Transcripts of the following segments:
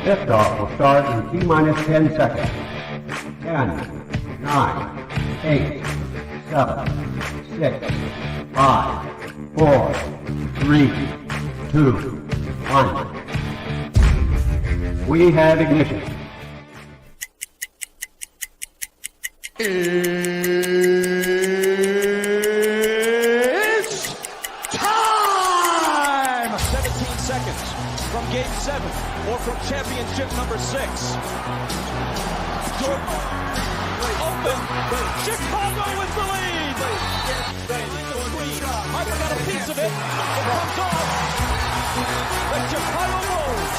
Liftoff will start in T-minus 10 seconds. 10, 9, 8, 7, 6, 5, 4, 3, 2, 1. We have ignition. It's time! 17 seconds from Game 7 or from championship number 6. Jordan open. Chicago with the lead. Harper got a piece of it. It comes off. The Chicago Bulls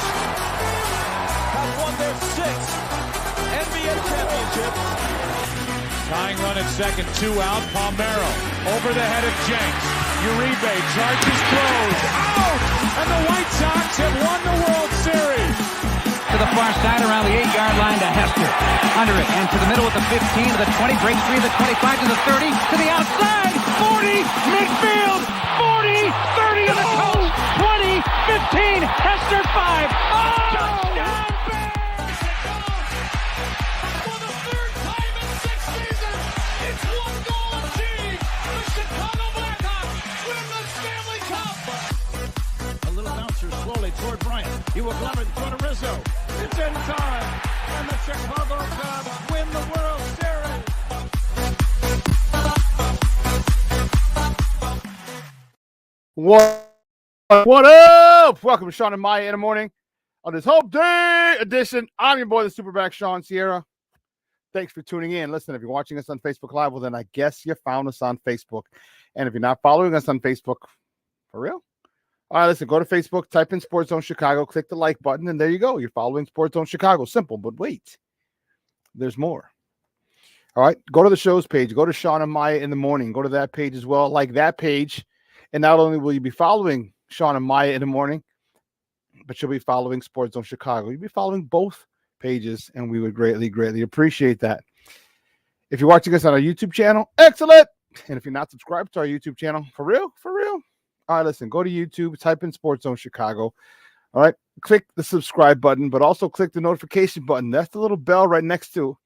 have won their 6th NBA championship. Tying run at second, 2 out. Palmero over the head of Jenks. Uribe charges close. Out! And the White Sox have won the World Series. To the far side around the 8-yard line to Hester. Under it and to the middle with the 15 to the 20. Breaks free to the 25 to the 30 to the outside. 40 midfield. 40 30 to the coast. 20 15 Hester 5. Oh! Touchdown! Toward Bryant. He will glove it toward Rizzo. It's in time. And the Chicago Cubs win the World Series. What up? Welcome to Shawn and Maya in the morning on this Hump Day edition. I'm your boy, the SuperBack Shawn Sierra. Thanks for tuning in. Listen, if you're watching us on Facebook Live, well, then I guess you found us on Facebook. And if you're not following us on Facebook, for real? All right, listen, go to Facebook, type in Sports Zone Chicago, click the like button, and there you go. You're following Sports Zone Chicago. Simple, but wait. There's more. All right, go to the show's page. Go to Shawn and Maya in the morning. Go to that page as well. Like that page. And not only will you be following Shawn and Maya in the morning, but you'll be following Sports Zone Chicago. You'll be following both pages, and we would greatly, greatly appreciate that. If you're watching us on our YouTube channel, excellent. And if you're not subscribed to our YouTube channel, for real, for real. All right, listen, go to YouTube, type in Sports Zone Chicago. All right, click the subscribe button, but also click the notification button. That's the little bell right next to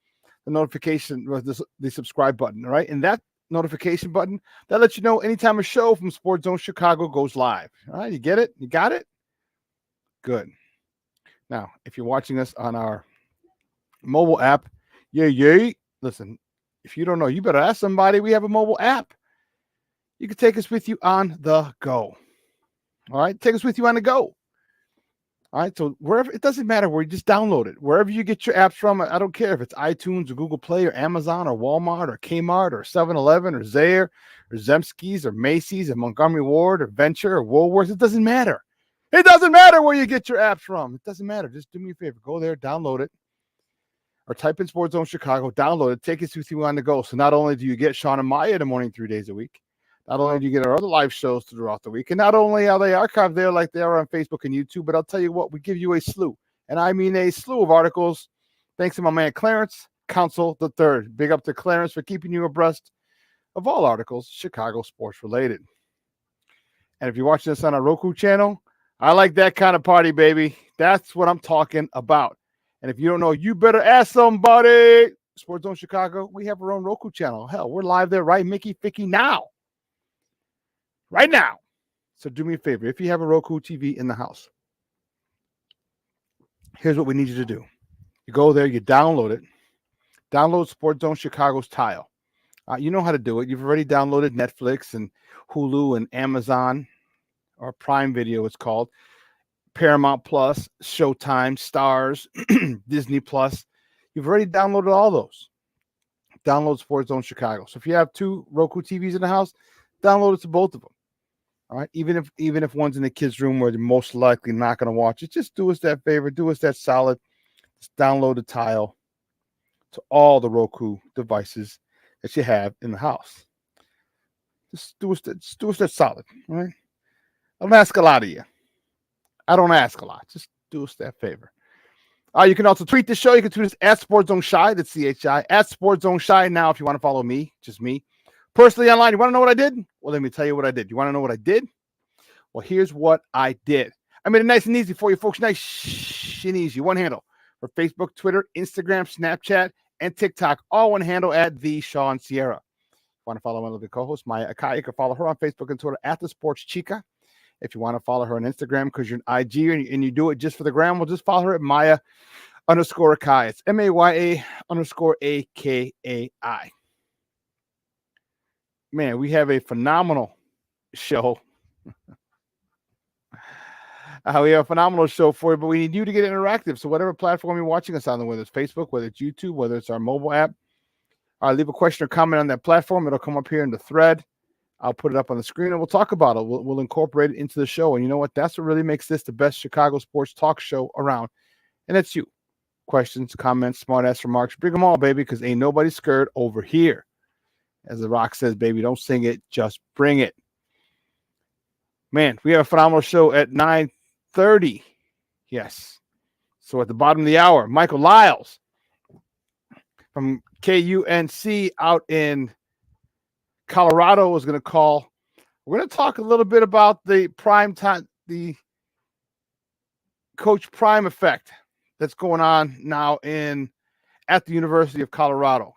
the notification, the subscribe button. All right, and that notification button, that lets you know anytime a show from Sports Zone Chicago goes live. All right, you get it? You got it? Good. Now, if you're watching us on our mobile app, yay. Listen, if you don't know, you better ask somebody. We have a mobile app. You can take us with you on the go. All right, take us with you on the go. All right, so wherever, it doesn't matter where, you just download it. Wherever you get your apps from, I don't care if it's iTunes or Google Play or Amazon or Walmart or Kmart or 7-Eleven or Zayre or Zemsky's or Macy's or Montgomery Ward or Venture or Woolworths. It doesn't matter. It doesn't matter where you get your apps from. It doesn't matter. Just do me a favor. Go there, download it, or type in Sports Zone Chicago, download it, take us with you on the go. So not only do you get Shawn and Maya in the morning 3 days a week, not only do you get our other live shows throughout the week, and not only are they archived there like they are on Facebook and YouTube, but I'll tell you what, we give you a slew, and I mean a slew of articles, thanks to my man Clarence Council III. Big up to Clarence for keeping you abreast of all articles Chicago sports related. And if you're watching this on our Roku channel, I like that kind of party, baby. That's what I'm talking about. And if you don't know, you better ask somebody. Sports Zone Chicago, we have our own Roku channel. Hell, we're live there, right, Mickey Ficky, now. Right now. So do me a favor. If you have a Roku TV in the house, here's what we need you to do. You go there, you download it. Download Sports Zone Chicago's tile. You know how to do it. You've already downloaded Netflix and Hulu and Amazon, or Prime Video it's called, Paramount Plus, Showtime, Stars, Disney Plus. You've already downloaded all those. Download Sports Zone Chicago. So if you have 2 Roku TVs in the house, download it to both of them. All right, even if one's in the kids' room where they're most likely not going to watch it, just do us that favor, do us that solid. Just download the tile to all the Roku devices that you have in the house. Just do us that solid. All right, I don't ask a lot of you. I don't ask a lot. Just do us that favor. You can also tweet the show. You can tweet us at Sports Zone Shy. That's CHI at Sports Zone Shy. Now, if you want to follow me, just me. Personally online, you want to know what I did? Well, let me tell you what I did. You want to know what I did? Well, here's what I did. I made it nice and easy for you folks. Nice and easy. One handle for Facebook, Twitter, Instagram, Snapchat, and TikTok. All one handle at The Shawn Sierra. Want to follow my little co-host, Maya Akai, you can follow her on Facebook and Twitter at The Sports Chica. If you want to follow her on Instagram because you're an IG and you do it just for the gram, well, just follow her at Maya_Akai. It's MAYA_AKAI. Man, we have a phenomenal show. We have a phenomenal show for you, but we need you to get interactive. So whatever platform you're watching us on, whether it's Facebook, whether it's YouTube, whether it's our mobile app, leave a question or comment on that platform. It'll come up here in the thread. I'll put it up on the screen and we'll talk about it. We'll incorporate it into the show. And you know what? That's what really makes this the best Chicago sports talk show around. And that's you. Questions, comments, smart-ass remarks. Bring them all, baby, because ain't nobody scared over here. As The Rock says, baby, don't sing it. Just bring it. Man, we have a phenomenal show at 9:30. Yes. So at the bottom of the hour, Michael Lyles from KUNC out in Colorado is going to call. We're going to talk a little bit about the prime time, the Coach Prime effect that's going on now at the University of Colorado.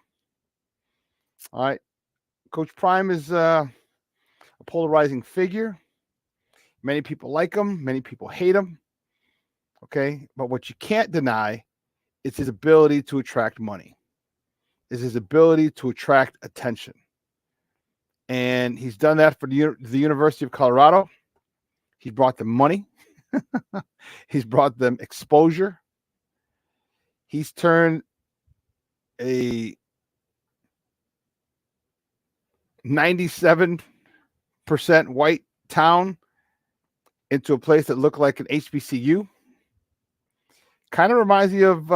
All right. Coach Prime is a polarizing figure. Many people like him. Many people hate him. Okay. But what you can't deny is his ability to attract money, is his ability to attract attention. And he's done that for the University of Colorado. He's brought them money. He's brought them exposure. He's turned a 97% white town into a place that looked like an HBCU. Kind of reminds me of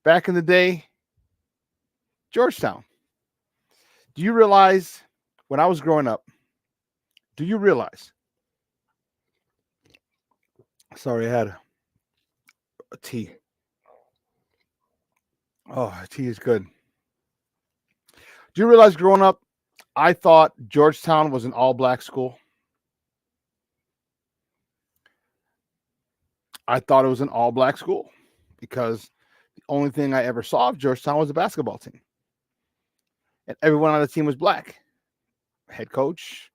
back in the day, Georgetown. Do you realize when I was growing up, do you realize? Sorry, I had a tea. Oh, tea is good. Do you realize growing up, I thought Georgetown was an all-black school? I thought it was an all-black school because the only thing I ever saw of Georgetown was a basketball team. And everyone on the team was black. Head coach,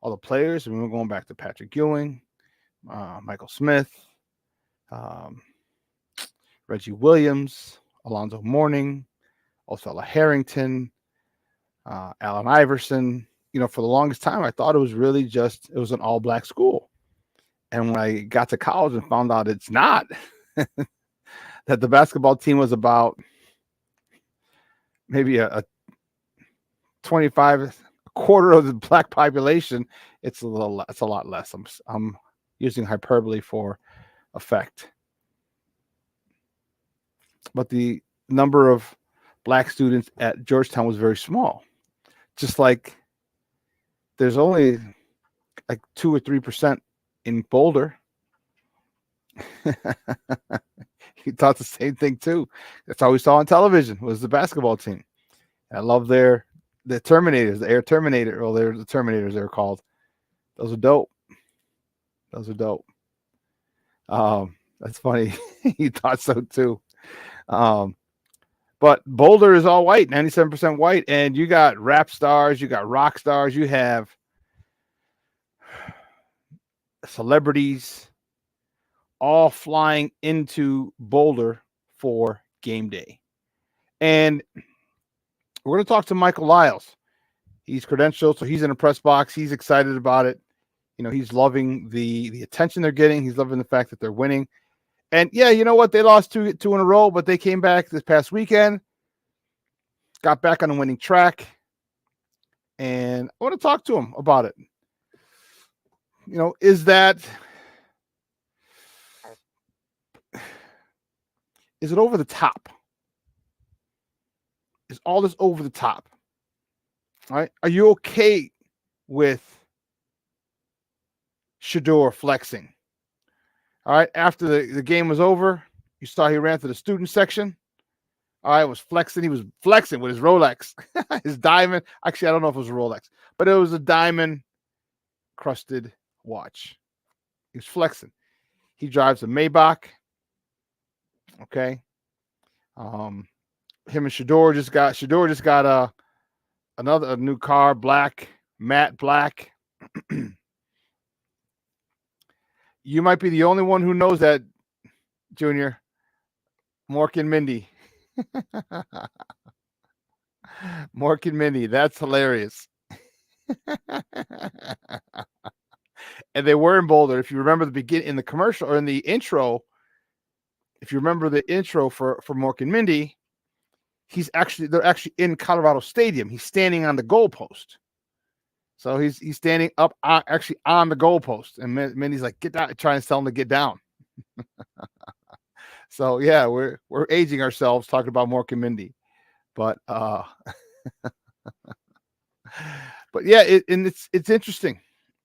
all the players, and we were going back to Patrick Ewing, Michael Smith, Reggie Williams, Alonzo Mourning, Othello Harrington, Allen Iverson. You know, for the longest time, I thought it was really it was an all-black school. And when I got to college and found out it's not, that the basketball team was about maybe a 25, a quarter of the black population, it's a lot less. I'm using hyperbole for effect. But the number of black students at Georgetown was very small. Just like there's only like 2 or 3% in Boulder. He thought the same thing too. That's all we saw on television was the basketball team. I love the Terminators, the Air Terminator. Well, they're the Terminators, they're called. Those are dope. That's funny. He thought so too. But Boulder is all white, 97% white, and you got rap stars, you got rock stars, you have celebrities all flying into Boulder for game day. And we're going to talk to Michael Lyles. He's credentialed, so he's in a press box. He's excited about it. You know, he's loving the attention they're getting. He's loving the fact that they're winning. And yeah, you know what? They lost two in a row, but they came back this past weekend, got back on the winning track. And I want to talk to him about it. You know, is it over the top? Is all this over the top? All right. Are you okay with Shedeur flexing? All right. After the game was over, you saw he ran to the student section. All right. Was flexing. He was flexing with his Rolex, his diamond. Actually, I don't know if it was a Rolex, but it was a diamond crusted watch. He was flexing. He drives a Maybach. Okay. Him and Shador just got a new car, matte black. You might be the only one who knows that, Junior. Mork and Mindy. Mork and Mindy. That's hilarious. And they were in Boulder. If you remember the beginning in the commercial or in the intro, if you remember the intro for Mork and Mindy, they're actually in Colorado Stadium. He's standing on the goalpost. So he's standing up actually on the goalpost, and Mindy's like, get down, trying to tell him to get down. So yeah, we're aging ourselves talking about Mork and Mindy, but but yeah, it's interesting.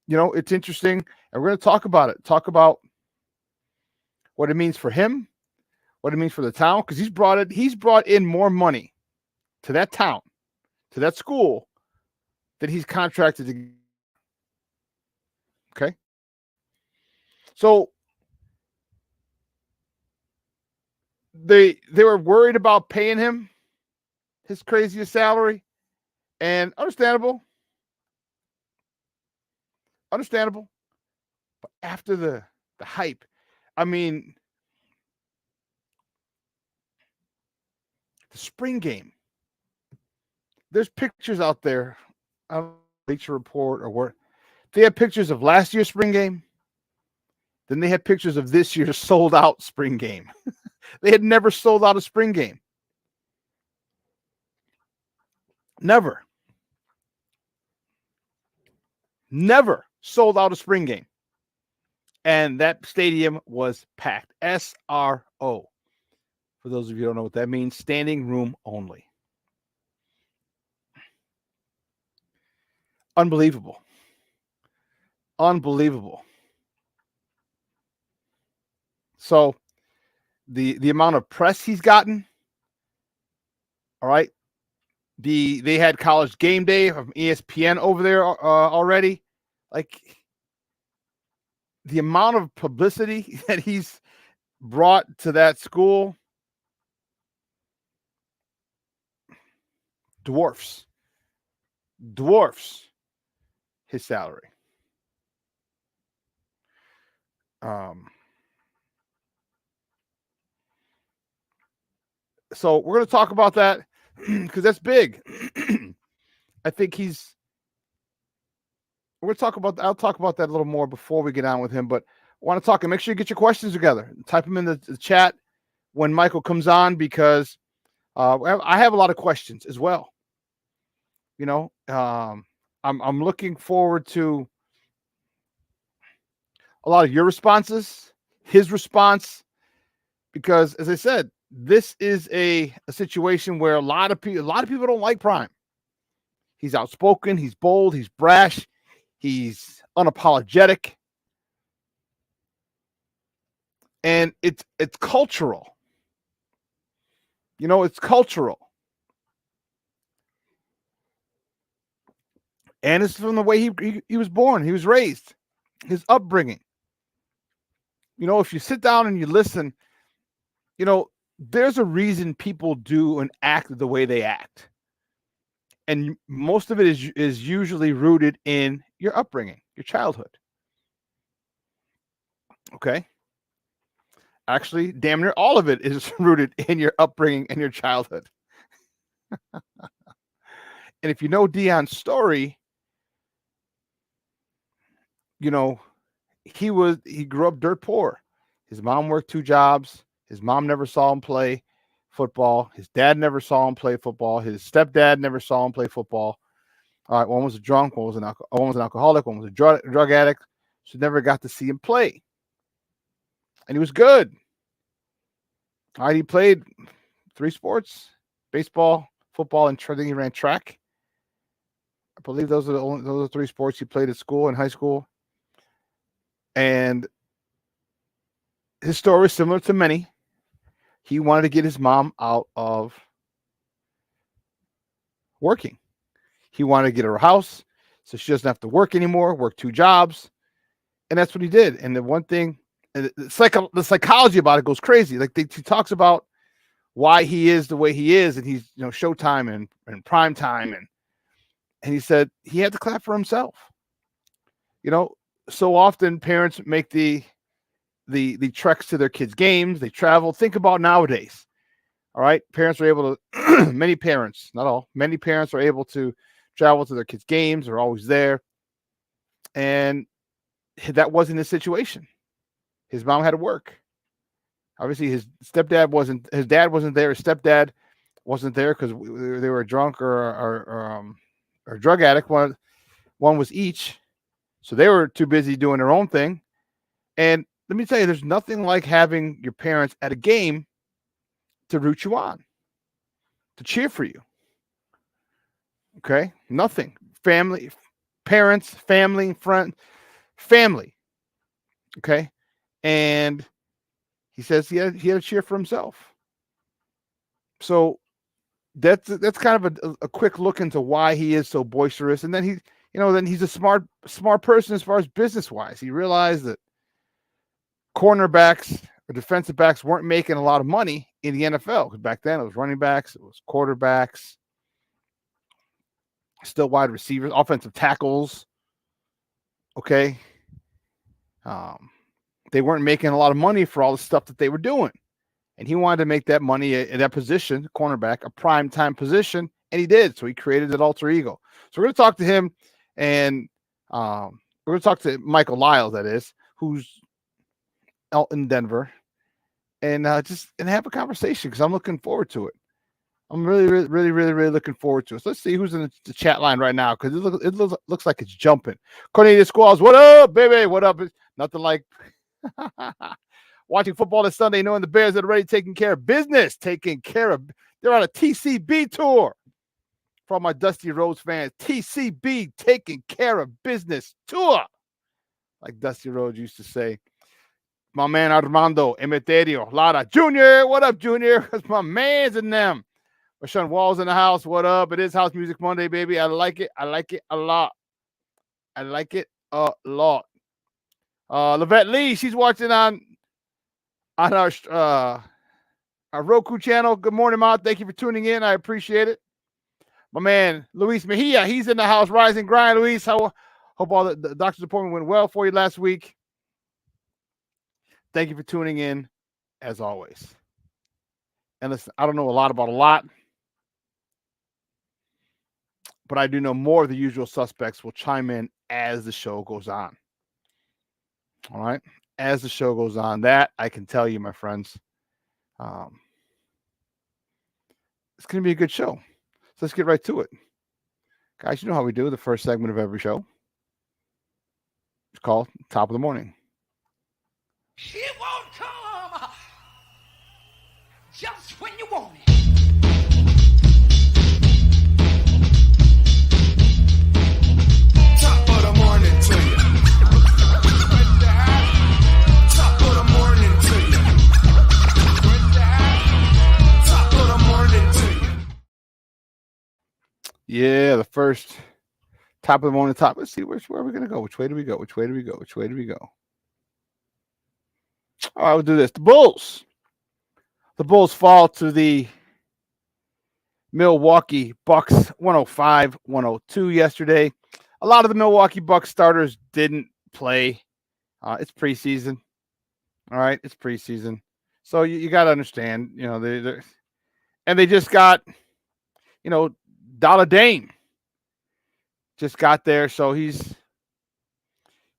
It's interesting, and we're going to talk about it. Talk about what it means for him, what it means for the town, because he's brought in more money to that town, to that school, that he's contracted to. Okay. So they were worried about paying him his craziest salary, and understandable. But after the hype, I mean, the spring game, there's pictures out there. I don't know, Bleacher Report or where they had pictures of last year's spring game. Then they had pictures of this year's sold out spring game. They had never sold out a spring game. Never sold out a spring game. And that stadium was packed. SRO. For those of you who don't know what that means, standing room only. Unbelievable. So the amount of press he's gotten, all right. They had College Game Day from ESPN over there already. Like, the amount of publicity that he's brought to that school dwarfs his salary. So we're going to talk about that because that's big. I think I'll talk about that a little more before we get on with him, but I want to talk and make sure you get your questions together. Type them in the chat when Michael comes on, because I have a lot of questions as well. I'm looking forward to a lot of your responses, his response, because as I said, this is a situation where a lot of people don't like Prime. He's outspoken, he's bold, he's brash, he's unapologetic, and it's cultural. It's cultural, and it's from the way he was born, he was raised, his upbringing. If you sit down and you listen, there's a reason people do and act the way they act. And most of it is usually rooted in your upbringing, your childhood. Okay? Actually, damn near all of it is rooted in your upbringing and your childhood. And if you know Deion's story, he grew up dirt poor. His mom worked 2 jobs. His mom never saw him play football. His dad never saw him play football. His stepdad never saw him play football. All right, one was a drunk, one was an alcoholic, one was a drug addict. So never got to see him play. And he was good. All right, he played 3 sports: baseball, football, and I think he ran track. I believe those are 3 sports he played at school and high school. And his story is similar to many. He wanted to get his mom out of working. He wanted to get her a house so she doesn't have to work anymore, work 2 jobs. And that's what he did. And the one thing it's like the psychology about it goes crazy. Like he talks about why he is the way he is, and he's Showtime and prime time, and he said he had to clap for himself. So often parents make the treks to their kids' games. They travel. Think about nowadays. All right, parents are able to. Many parents, not all, many parents are able to travel to their kids' games. They're always there, and that wasn't his situation. His mom had to work. Obviously, his dad wasn't there. His stepdad wasn't there because they were drunk or drug addict. One was each, so they were too busy doing their own thing. And let me tell you, there's nothing like having your parents at a game to root you on, to cheer for you. Okay, nothing. Family, parents, family, friend, family. Okay, and he says he had to cheer for himself. So that's kind of a quick look into why he is so boisterous. And then he's a smart person as far as business wise. He realized that cornerbacks or defensive backs weren't making a lot of money in the NFL, because back then it was running backs, it was quarterbacks, still wide receivers, offensive tackles. Okay. They weren't making a lot of money for all the stuff that they were doing. And he wanted to make that money in that position, cornerback, a prime time position, and he did. So he created that alter ego. So we're going to talk to him, and we're going to talk to Michael Lyle, that is, who's out in Denver, and have a conversation, because I'm looking forward to it. I'm really, really, really, really, really looking forward to it. So let's see who's in the chat line right now, because it looks like it's jumping. Cornelius Squalls, what up, baby? What up? Nothing like watching football this Sunday, knowing the Bears are already taking care of business. They're on a TCB tour. For all my Dusty Rhodes fans, TCB, taking care of business tour, like Dusty Rhodes used to say. My man Armando Emeterio Lara Jr. What up, Junior? Because my man's in them. Shawn Wall's in the house. What up? It is House Music Monday, baby. I like it. I like it a lot. I like it a lot. Lavette Lee, she's watching on our Roku channel. Good morning, Ma. Thank you for tuning in. I appreciate it. My man Luis Mejia, he's in the house. Rise and grind, Luis. Hope all the doctor's appointment went well for you last week. Thank you for tuning in, as always. And listen, I don't know a lot about a lot, but I do know more of the usual suspects will chime in as the show goes on. All right? As the show goes on, that I can tell you, my friends. It's going to be a good show. So let's get right to it. Guys, you know how we do the first segment of every show. It's called Top of the Morning. It won't come just when you want it. Top of the morning to you. Top of the morning to you. Top of the morning to you. Yeah, the first top of the morning top. Let's see, where are we going to go? Which way do we go? Which way do we go? Which way do we go? All right, we'll do this. The Bulls fall to the Milwaukee Bucks 105-102 yesterday. A lot of the Milwaukee Bucks starters didn't play. It's preseason. All right, it's preseason. So you got to understand, they just got, Dollar Dame just got there. So he's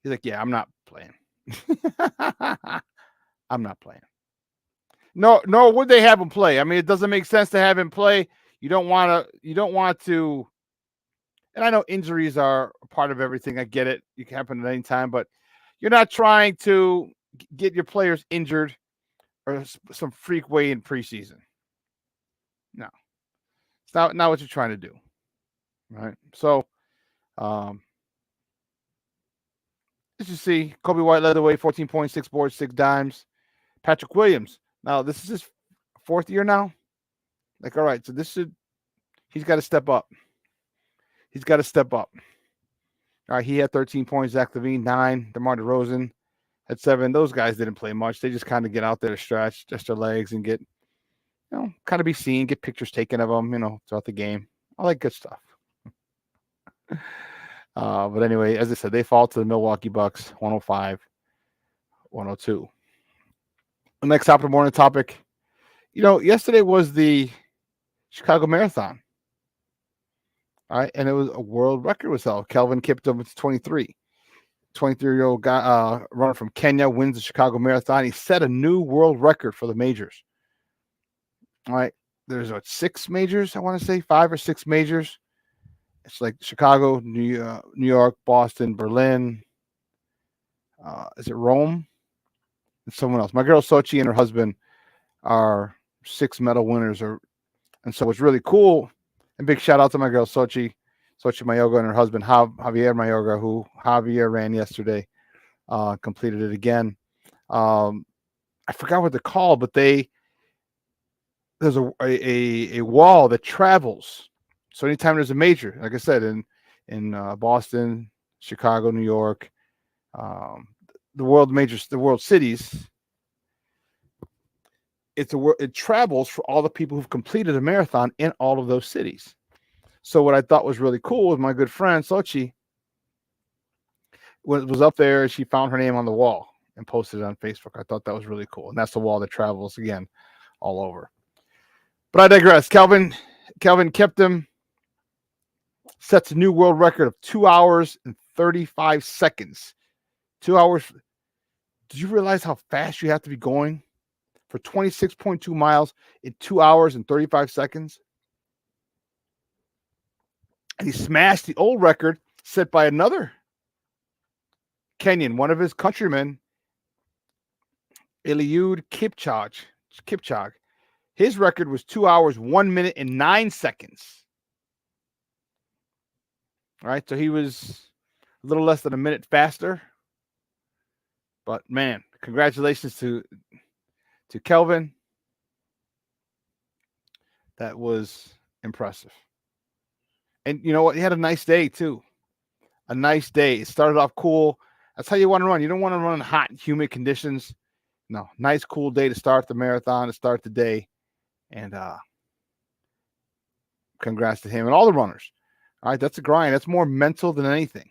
like, yeah, I'm not playing. I'm not playing. No, nor would they have him play. I mean, it doesn't make sense to have him play. You don't want to, and I know injuries are a part of everything. I get it. It can happen at any time, but you're not trying to get your players injured or some freak way in preseason. No. It's not what you're trying to do. Right? So, as you see, Kobe White led the way, 14 points, 6 boards, 6 dimes. Patrick Williams. Now, this is his 4th year now. Like, all right, so he's got to step up. He's got to step up. All right, he had 13 points. Zach LaVine, 9. DeMar DeRozan at 7. Those guys didn't play much. They just kind of get out there to stretch their legs and get, kind of be seen, get pictures taken of them, throughout the game. All that good stuff. But anyway, as I said, they fall to the Milwaukee Bucks, 105-102. The next top of the morning topic, yesterday was the Chicago Marathon. All right, and it was a world record was held. Kelvin Kiptum, it's 23-year-old guy, runner from Kenya, wins the Chicago Marathon. He set a new world record for the majors. All right, there's 6 majors, I want to say 5 or 6 majors. It's like Chicago, New York, Boston, Berlin. Is it Rome? And someone else. My girl Sochi and her husband are 6 medal winners, and so it's really cool. And big shout out to my girl Sochi Mayoga, and her husband Javier Mayoga, who Javier ran yesterday, completed it again. I forgot what they're called, but there's a wall that travels. So anytime there's a major, like I said, in Boston, Chicago, New York, the world majors, the world cities, it travels for all the people who've completed a marathon in all of those cities. So what I thought was really cool was my good friend Sochi was up there, and she found her name on the wall and posted it on Facebook. I thought that was really cool, and that's the wall that travels again all over. But I digress. Kelvin Kiptum sets a new world record of 2 hours and 35 seconds. 2 hours. Did you realize how fast you have to be going for 26.2 miles in 2 hours and 35 seconds? And he smashed the old record set by another Kenyan, one of his countrymen, Eliud Kipchoge. His record was 2 hours, 1 minute, and 9 seconds. All right, so he was a little less than a minute faster. But man, congratulations to Kelvin. That was impressive. And you know what? He had a nice day too. A nice day. It started off cool. That's how you want to run. You don't want to run in hot and humid conditions. No, nice, cool day to start the marathon, to start the day. And congrats to him and all the runners. All right, that's a grind. That's more mental than anything.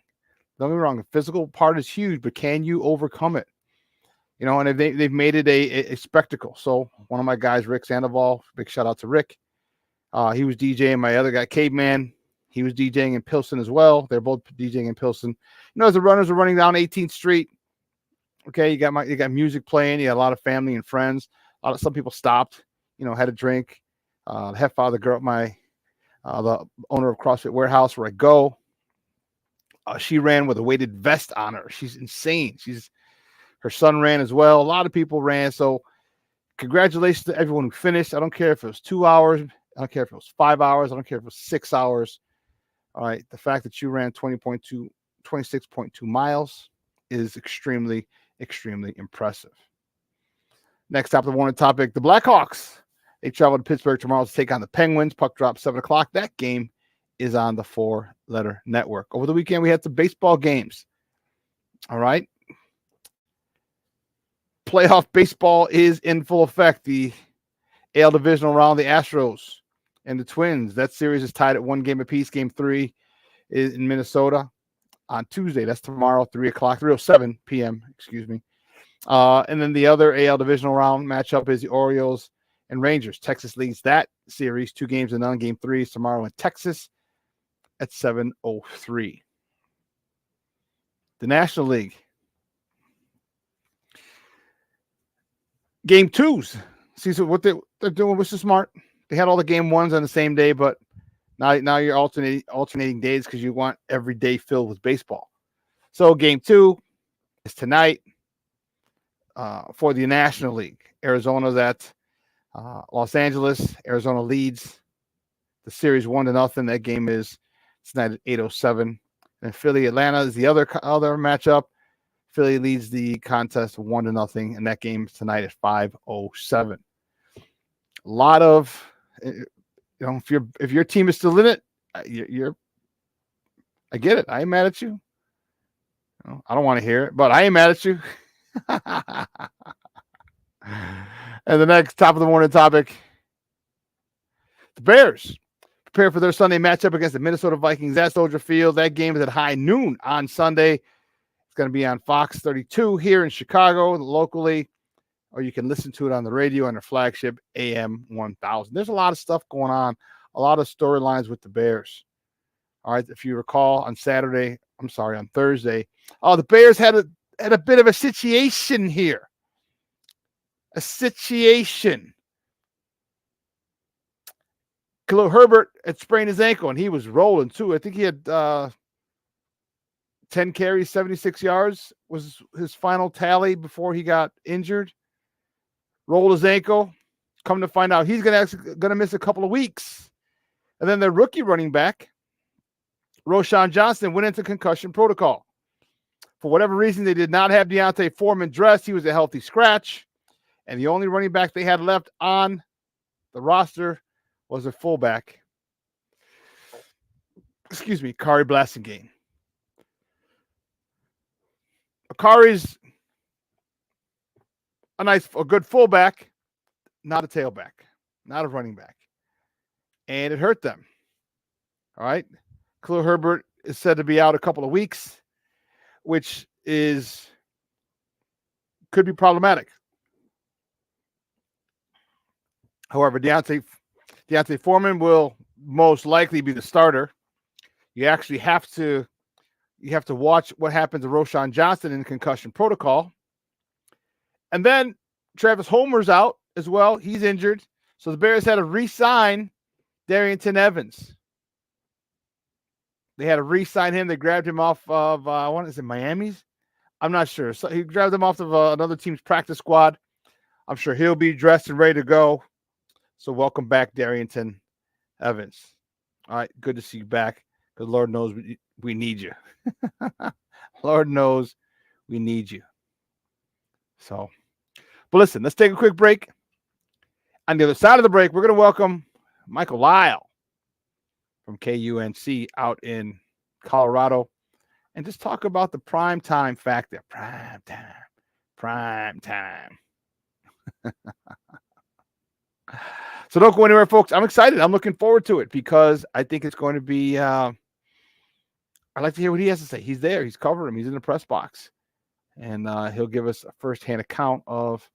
Don't get me wrong. The physical part is huge, but can you overcome it? And they've made it a spectacle. So one of my guys, Rick Sandoval, big shout out to Rick. He was DJing. My other guy, Caveman, he was DJing in Pilsen as well. They're both DJing in Pilsen. As the runners are running down 18th Street, okay, you got music playing. You got a lot of family and friends. Some people stopped, had a drink. Heffa, the girl, the owner of CrossFit Warehouse where I go, she ran with a weighted vest on her. She's insane. Her son ran as well. A lot of people ran. So congratulations to everyone who finished. I don't care if it was 2 hours. I don't care if it was 5 hours. I don't care if it was 6 hours. All right. The fact that you ran 26.2 miles is extremely, extremely impressive. Next top of the morning topic, the Blackhawks. They travel to Pittsburgh tomorrow to take on the Penguins. Puck drop 7 o'clock. That game is on the 4-letter network. Over the weekend, we had some baseball games. All right. Playoff baseball is in full effect. The AL divisional round, the Astros and the Twins. That series is tied at 1 game apiece. Game 3 is in Minnesota on Tuesday. That's tomorrow, 3:07 p.m. Excuse me. And then the other AL divisional round matchup is the Orioles and Rangers. Texas leads that series 2-0. Game 3 is tomorrow in Texas at 7:03. The National League. Game 2s. See, so what they're doing was so smart. They had all the game 1s on the same day, but now you're alternating days because you want every day filled with baseball. So game 2 is tonight for the National League. Arizona's at Los Angeles. Arizona leads the series 1-0. That game is tonight at 8:07. And Philly Atlanta is the other matchup. Philly leads the contest 1-0, and that game is tonight at 5:07. A lot of, if your team is still in it, I get it. I ain't mad at you. I don't want to hear it, but I ain't mad at you. And the next top of the morning topic, the Bears prepare for their Sunday matchup against the Minnesota Vikings at Soldier Field. That game is at high noon on Sunday. It's going to be on Fox 32 here in Chicago, locally, or you can listen to it on the radio on their flagship AM 1000. There's a lot of stuff going on, a lot of storylines with the Bears. All right, if you recall, on Thursday, the Bears had a bit of a situation here. A situation. Khalil Herbert had sprained his ankle, and he was rolling too. I think he had 10 carries, 76 yards was his final tally before he got injured. Rolled his ankle. Come to find out, he's going to miss a couple of weeks. And then the rookie running back, Shawn Johnson, went into concussion protocol. For whatever reason, they did not have D'Onta Foreman dressed. He was a healthy scratch. And the only running back they had left on the roster was a fullback. Kari Blasingame. Kari's a good fullback, not a tailback, not a running back. And it hurt them. All right. Khalil Herbert is said to be out a couple of weeks, which could be problematic. However, D'Onta Foreman will most likely be the starter. You actually have to watch what happens to Roschon Johnson in concussion protocol. And then Travis Homer's out as well. He's injured. So the Bears had to re-sign Darrynton Evans. They had to re-sign him. They grabbed him off of, Miami's? I'm not sure. So he grabbed him off of another team's practice squad. I'm sure he'll be dressed and ready to go. So welcome back, Darrynton Evans. All right, good to see you back, because Lord knows we need you. Lord knows we need you. So, but listen, let's take a quick break. On the other side of the break, we're going to welcome Michael Lyle from KUNC out in Colorado and just talk about the prime time factor. Prime time. So don't go anywhere, folks. I'm excited. I'm looking forward to it because I think it's going to be I'd like to hear what he has to say. He's there. He's covering him. He's in the press box. And he'll give us a firsthand account of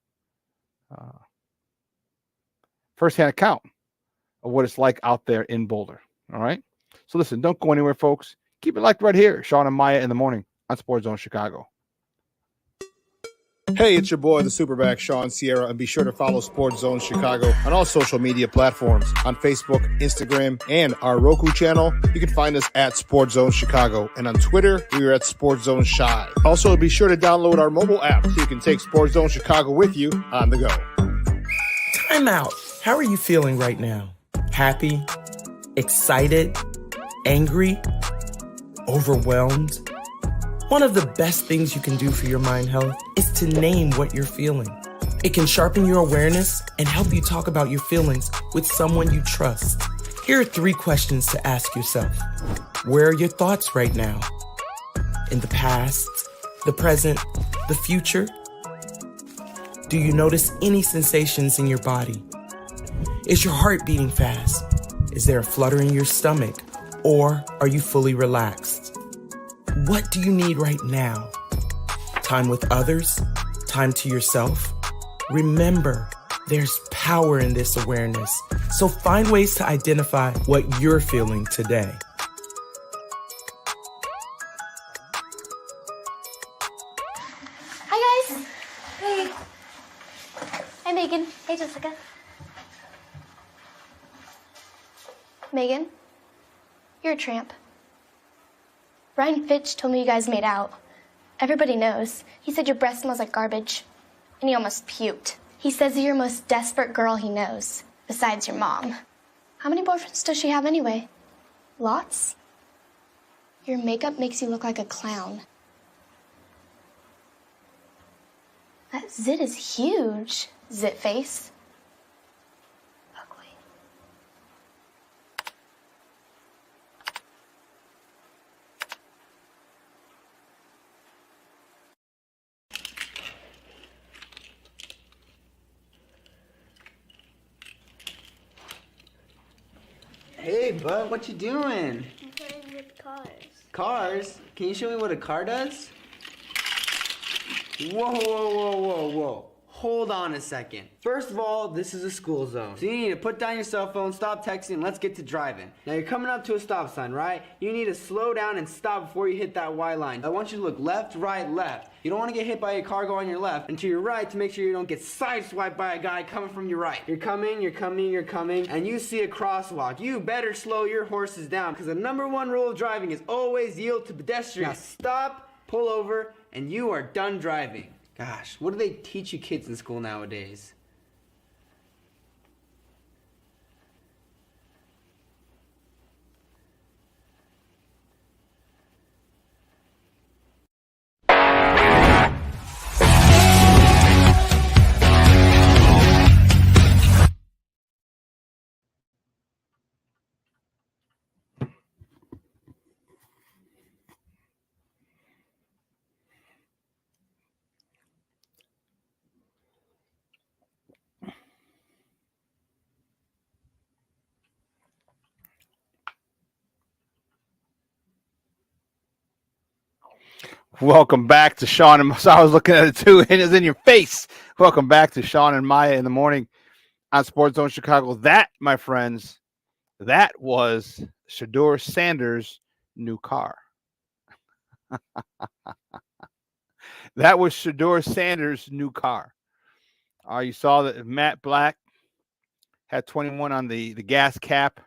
what it's like out there in Boulder. All right? So listen, don't go anywhere, folks. Keep it locked right here. Shawn and Maya in the morning on Sports Zone Chicago. Hey, it's your boy, the SuperBack Shawn Sierra, and be sure to follow Sports Zone Chicago on all social media platforms, on Facebook, Instagram, and our Roku channel. You can find us at Sports Zone Chicago, and on Twitter, we are at Sports Zone Shy. Also, be sure to download our mobile app so you can take Sports Zone Chicago with you on the go. Time out. How are you feeling right now? Happy? Excited? Angry? Overwhelmed? One of the best things you can do for your mind health is to name what you're feeling. It can sharpen your awareness and help you talk about your feelings with someone you trust. Here are 3 questions to ask yourself. Where are your thoughts right now? In the past, the present, the future? Do you notice any sensations in your body? Is your heart beating fast? Is there a flutter in your stomach? Or are you fully relaxed? What do you need right now? Time with others? Time to yourself? Remember, there's power in this awareness. So find ways to identify what you're feeling today. Hi, guys. Hey. Hi, Megan. Hey, Jessica. Megan, you're a tramp. Brian Fitch told me you guys made out. Everybody knows. He said your breath smells like garbage. And he almost puked. He says you're the most desperate girl he knows, besides your mom. How many boyfriends does she have anyway? Lots? Your makeup makes you look like a clown. That zit is huge, zit face. Ugly. Hey, bud, what you doing? I'm playing with cars. Cars? Can you show me what a car does? Whoa, whoa, whoa, whoa, whoa. Hold on a second. First of all, this is a school zone. So you need to put down your cell phone, stop texting, and let's get to driving. Now you're coming up to a stop sign, right? You need to slow down and stop before you hit that Y line. I want you to look left, right, left. You don't want to get hit by a car going on your left and to your right to make sure you don't get sideswiped by a guy coming from your right. You're coming, and you see a crosswalk. You better slow your horses down because the #1 rule of driving is always yield to pedestrians. Now stop, pull over, and you are done driving. Gosh, what do they teach you kids in school nowadays? Welcome back to Shawn and so I was looking at it too, and it's in your face. Welcome back to Shawn and Maya in the morning on Sports Zone Chicago. That, my friends, that was Shedeur Sanders' new car. That was Shedeur Sanders' new car. You saw that Matt Black had 21 on the gas cap.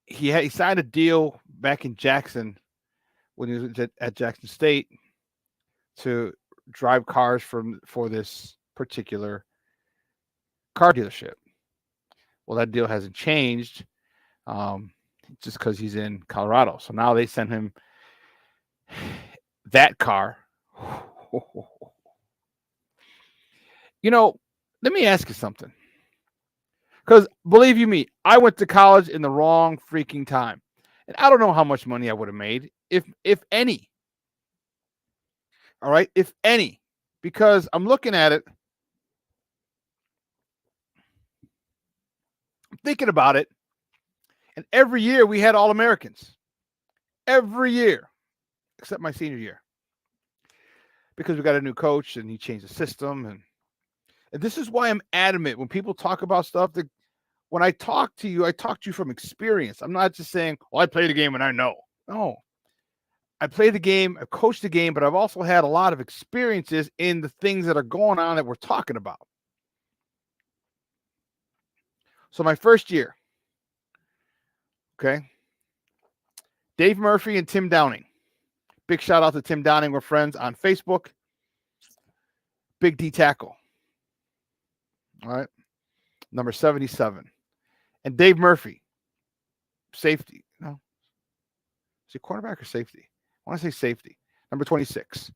He signed a deal back in Jackson when he was at Jackson State to drive cars for this particular car dealership. Well, that deal hasn't changed just because he's in Colorado. So now they send him that car. Let me ask you something. Because believe you me, I went to college in the wrong freaking time. And I don't know how much money I would have made, if any. All right, if any. Because I'm looking at it. I'm thinking about it. And every year we had All-Americans. Every year. Except my senior year. Because we got a new coach and he changed the system. And this is why I'm adamant when people talk about stuff that when I talk to you from experience. I'm not just saying, well, I play the game and I know. No. I play the game, I coach the game, but I've also had a lot of experiences in the things that are going on that we're talking about. So my first year, okay, Dave Murphy and Tim Downing. Big shout out to Tim Downing. We're friends on Facebook. Big D tackle. All right. Number 77. And Dave Murphy, safety. No. Is he cornerback or safety? I want to say safety. Number 26. So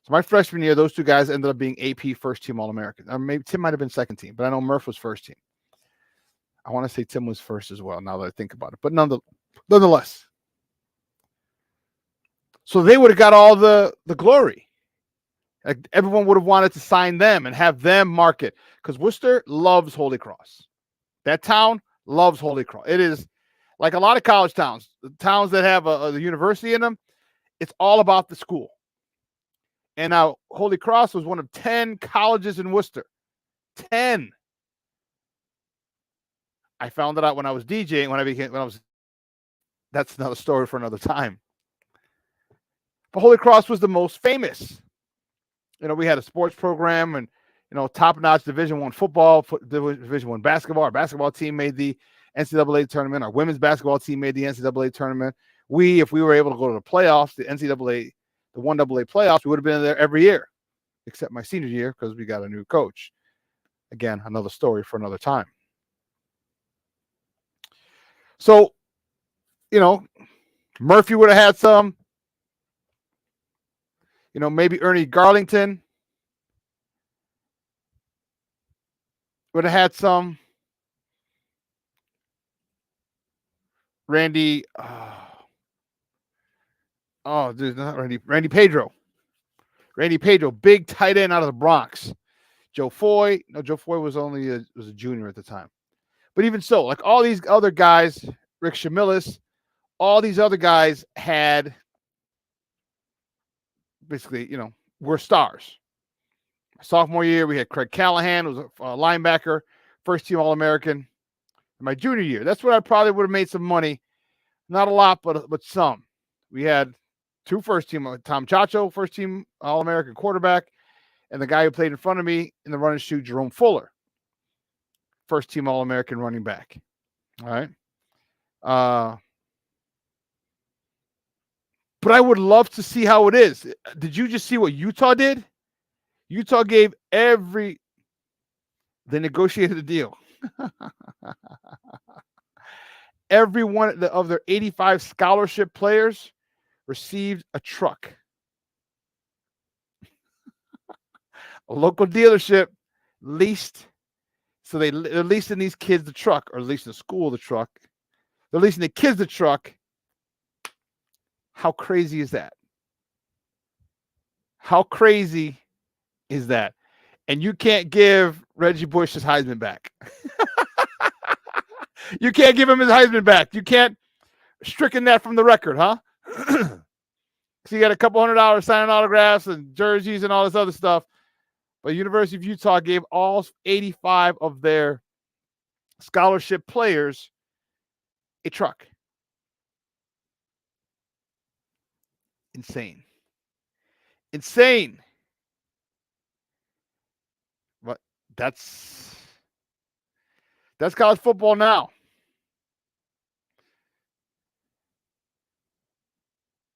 my freshman year, those two guys ended up being AP first team All-American. Or maybe Tim might have been second team, but I know Murph was first team. I want to say Tim was first as well, now that I think about it. But nonetheless. So they would have got all the glory. Like everyone would have wanted to sign them and have them market. Because Worcester loves Holy Cross. That town loves Holy Cross. It is like a lot of college towns. The towns that have a university in them, it's all about the school. And now Holy Cross was one of 10 colleges in Worcester. 10. I found it out when I was DJing, that's another story for another time. But Holy Cross was the most famous. We had a sports program and, top-notch Division I football, Division I basketball. Our basketball team made the NCAA tournament. Our women's basketball team made the NCAA tournament. If we were able to go to the playoffs, the 1AA playoffs, we would have been there every year, except my senior year because we got a new coach. Again, another story for another time. So, Murphy would have had some. Maybe Ernie Garlington would have had some. Randy, not Randy Pedro. Randy Pedro, big tight end out of the Bronx. Joe Foy. No, Joe Foy was only was a junior at the time. But even so, like all these other guys, Rick Shamillis, all these other guys had basically, were stars. Sophomore year, we had Craig Callahan, who was a linebacker, first team All-American. In my junior year, that's when I probably would have made some money. Not a lot, but some. We had 2 first team, Tom Chacho, first team All-American quarterback, and the guy who played in front of me in the run and shoot, Jerome Fuller, first team All-American running back. All right. But I would love to see how it is. Did you just see what Utah did? Utah gave they negotiated a deal. Every one of their 85 scholarship players received a truck. A local dealership leased. So they're leasing these kids the truck, or leasing the school the truck. They're leasing the kids the truck. How crazy is that? How crazy is that? And you can't give Reggie Bush his Heisman back. You can't give him his Heisman back. You can't stricken that from the record, huh? So you got a couple $100 signing autographs and jerseys and all this other stuff. But University of Utah gave all 85 of their scholarship players a truck. Insane. But that's college football now.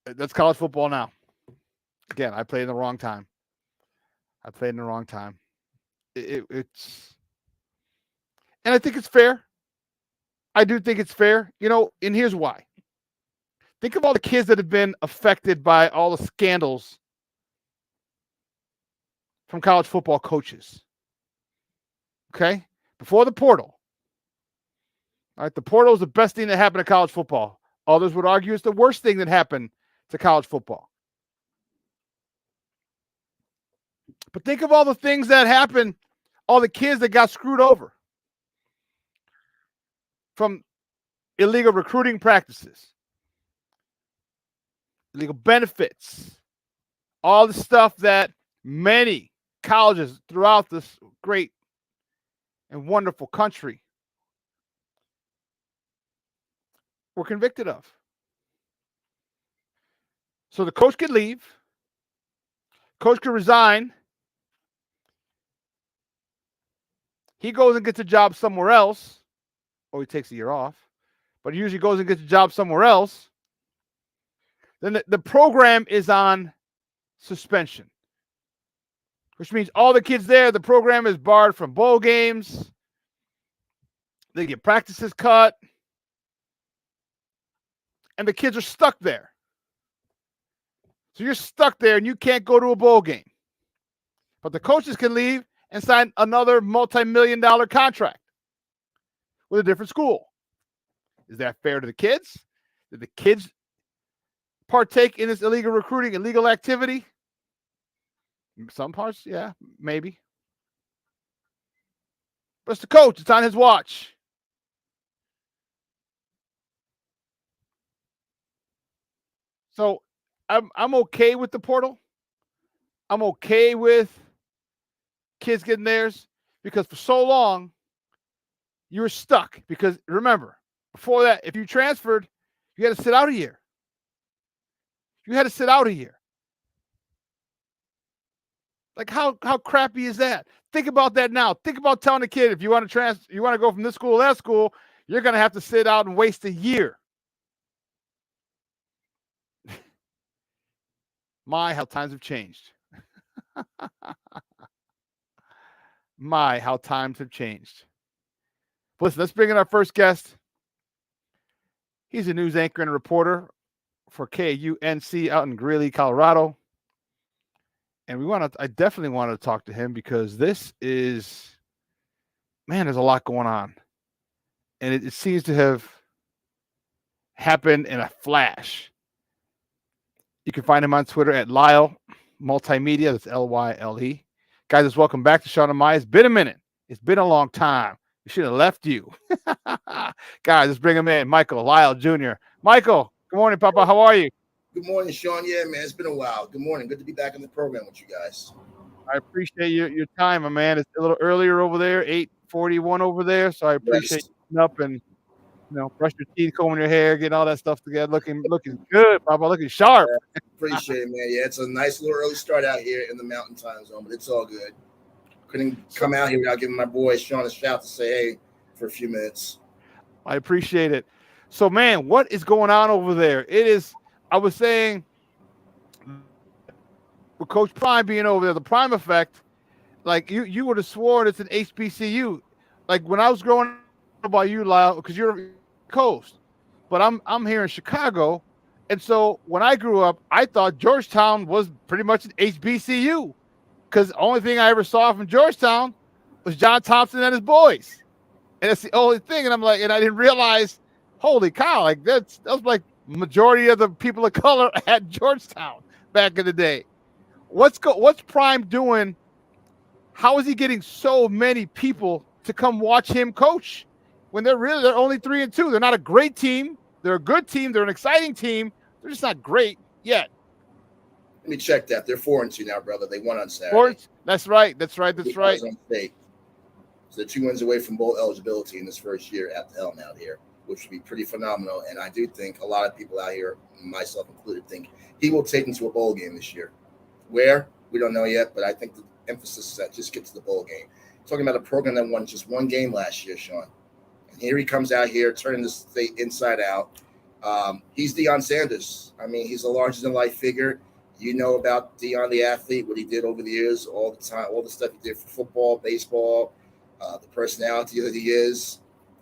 That's college football now. Again, I played in the wrong time. It's, and I think it's fair. I do think it's fair. And here's why. Think of all the kids that have been affected by all the scandals from college football coaches. Okay? Before the portal. All right, the portal is the best thing that happened to college football. Others would argue it's the worst thing that happened to college football. But think of all the things that happened, all the kids that got screwed over. From illegal recruiting practices, illegal benefits, all the stuff that many colleges throughout this great and wonderful country were convicted of. So the coach could leave. Coach could resign. He goes and gets a job somewhere else, or he takes a year off, but he usually goes and gets a job somewhere else. Then the program is on suspension, which means all the kids there, the program is barred from bowl games. They get practices cut, and the kids are stuck there. So you're stuck there and you can't go to a bowl game. But the coaches can leave and sign another multi-million-dollar contract with a different school. Is that fair to the kids? Did the kids partake in this illegal recruiting, illegal activity? Some parts, yeah, maybe. But it's the coach. It's on his watch. So I'm okay with the portal. I'm okay with kids getting theirs, because for so long you were stuck. Because remember, before that, if you transferred, you had to sit out a year. Like how crappy is that? Think about that now. Think about telling a kid, if you want to you want to go from this school to that school, you're going to have to sit out and waste a year. My, how times have changed. My, how times have changed. But listen, let's bring in our first guest. He's a news anchor and a reporter for KUNC out in Greeley, Colorado. And I definitely wanted to talk to him because there's a lot going on. And it seems to have happened in a flash. You can find him on Twitter at Lyle Multimedia. That's Lyle. Guys, let's welcome back to Shawn and Maya. It's been a minute. It's been a long time. We should have left you. Guys, let's bring him in. Michael, Lyle Jr. Michael, good morning, Papa. How are you? Good morning, Shawn. Yeah, man, it's been a while. Good morning. Good to be back in the program with you guys. I appreciate your time, my man. It's a little earlier over there, 8:41 over there. So I appreciate you getting up and brush your teeth, combing your hair, getting all that stuff together, looking good, Papa, looking sharp. Yeah, appreciate it, man. Yeah, it's a nice little early start out here in the Mountain Time Zone, but it's all good. Couldn't come out here without giving my boy Shawn a shout to say hey for a few minutes. I appreciate it. So, man, what is going on over there? I was saying, with Coach Prime being over there, the Prime effect, like you would have sworn it's an HBCU. Like when I was growing up, about you, Lyle, because you're coast, but I'm here in Chicago, and so when I grew up, I thought Georgetown was pretty much an HBCU, because the only thing I ever saw from Georgetown was John Thompson and his boys, and that's the only thing. And I'm like, and I didn't realize, holy cow, like that was like majority of the people of color at Georgetown back in the day. What's Prime doing? How is he getting so many people to come watch him coach when they're only 3-2? They're not a great team. They're a good team. They're an exciting team. They're just not great yet. Let me check that. They're 4-2 now, brother. They won on Saturday. That's right. So they're 2 wins away from bowl eligibility in this first year at the helm out here, which would be pretty phenomenal. And I do think a lot of people out here, myself included, think he will take them to a bowl game this year. Where? We don't know yet, but I think the emphasis is that just get to the bowl game. Talking about a program that won just one game last year, Shawn. And here he comes out here turning the state inside out. He's Deion Sanders. I mean, he's a larger-than-life figure. You know about Deion the athlete, what he did over the years, all the time, all the stuff he did for football, baseball, the personality that he is,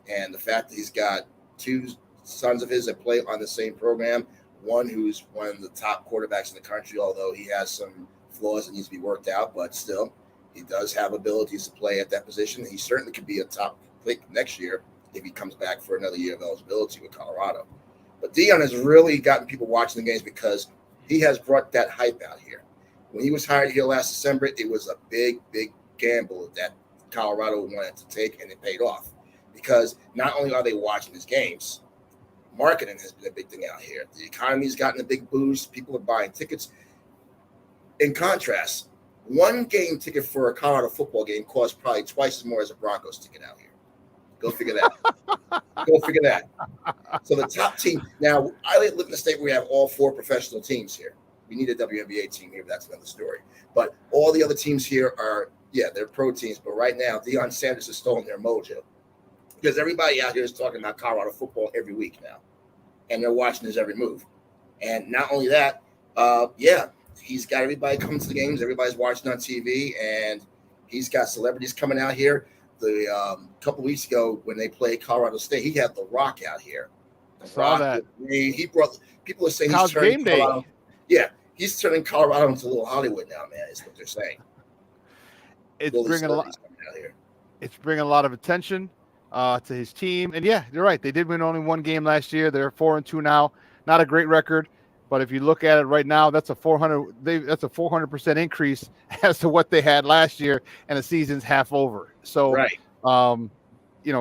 and the fact that he's got 2 sons of his that play on the same program, one who's one of the top quarterbacks in the country, although he has some flaws that needs to be worked out, but still, he does have abilities to play at that position. He certainly could be a top pick next year if he comes back for another year of eligibility with Colorado. But Deion has really gotten people watching the games because he has brought that hype out here. When he was hired here last December, it was a big, big gamble that Colorado wanted to take, and it paid off. Because not only are they watching his games, marketing has been a big thing out here. The economy's gotten a big boost. People are buying tickets. In contrast, one game ticket for a Colorado football game costs probably twice as more as a Broncos ticket out here. Go figure that. So the top team. Now, I live in a state where we have all 4 professional teams here. We need a WNBA team here, but that's another story. But all the other teams here are, they're pro teams. But right now, Deion Sanders has stolen their mojo. Because everybody out here is talking about Colorado football every week now. And they're watching his every move. And not only that, he's got everybody coming to the games. Everybody's watching on TV. And he's got celebrities coming out here. The couple weeks ago when they played Colorado State, he had The Rock out here. I saw that. He brought – people are saying he's turning Colorado. Yeah, he's turning Colorado into a little Hollywood now, man, is what they're saying. It's bringing a lot of attention to his team. And, yeah, you're right. They did win only one game last year. They're 4-2 now. Not a great record. But if you look at it right now, that's a 400% increase as to what they had last year, and the season's half over. So,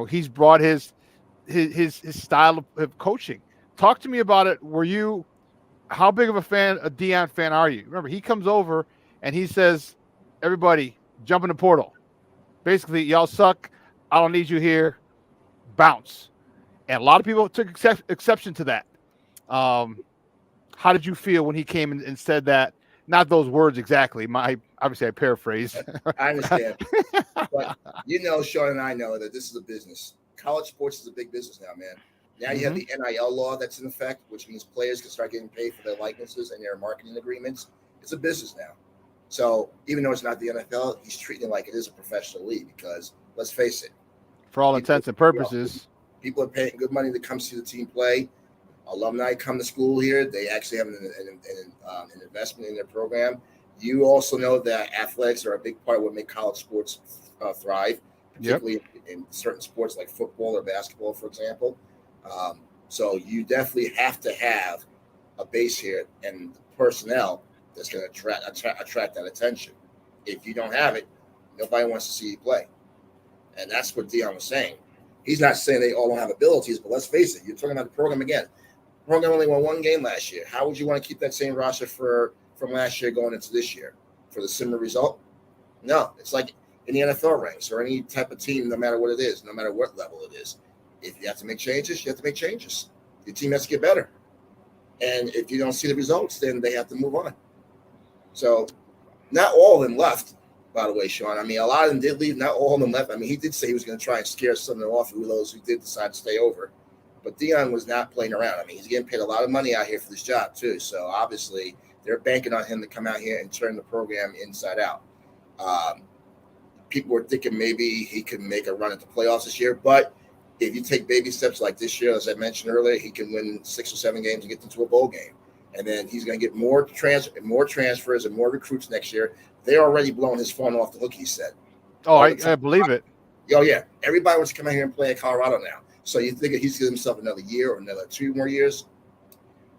he's brought his style of coaching. Talk to me about it. How big of a Deion fan are you? Remember, he comes over and he says, "Everybody, jump in the portal. Basically, y'all suck. I don't need you here. Bounce." And a lot of people took exception to that. How did you feel when he came and said that? Not those words exactly. Obviously, I paraphrased. I understand. But Shawn and I know that this is a business. College sports is a big business now, man. Now you have the NIL law that's in effect, which means players can start getting paid for their likenesses and their marketing agreements. It's a business now. So even though it's not the NFL, he's treating it like it is a professional league because, let's face it. For all intents and purposes. People are paying good money to come see the team play. Alumni come to school here. They actually have an investment in their program. You also know that athletics are a big part of what make college sports thrive, particularly in certain sports like football or basketball, for example. So you definitely have to have a base here and personnel that's going to attract that attention. If you don't have it, nobody wants to see you play. And that's what Deion was saying. He's not saying they all don't have abilities, but let's face it, you're talking about the program again. The program only won one game last year. How would you want to keep that same roster from last year going into this year for the similar result? No, it's like in the NFL ranks or any type of team, no matter what it is, no matter what level it is. If you have to make changes, you have to make changes. Your team has to get better. And if you don't see the results, then they have to move on. So not all of them left, by the way, Shawn. I mean, a lot of them did leave. Not all of them left. I mean, he did say he was going to try and scare some of them off of those who did decide to stay over. But Deion was not playing around. I mean, he's getting paid a lot of money out here for this job, too. So obviously, they're banking on him to come out here and turn the program inside out. People were thinking maybe he could make a run at the playoffs this year. But if you take baby steps like this year, as I mentioned earlier, he can win 6 or 7 games and get into a bowl game. And then he's going to get more transfers and more recruits next year. They're already blowing his phone off the hook, he said. Oh, I believe it. Oh, yeah. Everybody wants to come out here and play at Colorado now. So you think he's giving himself another year or another 2 more years?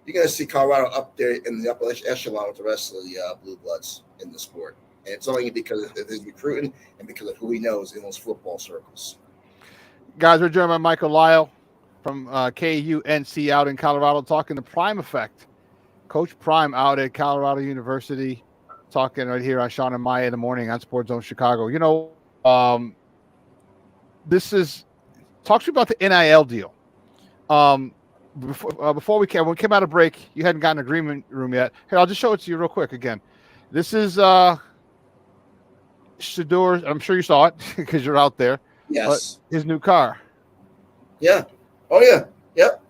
You're going to see Colorado up there in the upper echelon with the rest of the Blue Bloods in the sport. And it's only because of his recruiting and because of who he knows in those football circles. Guys, we're joined by Michael Lyle from KUNC out in Colorado talking the Prime Effect. Coach Prime out at Colorado University talking right here on Shawn and Maya in the morning on Sports Zone Chicago. You know, talk to me about the NIL deal. Before when we came out of break, you hadn't gotten an agreement room yet. Here, I'll just show it to you real quick again. This is Shador. I'm sure you saw it because you're out there. Yes. But his new car. Yeah. Oh, yeah. Yep.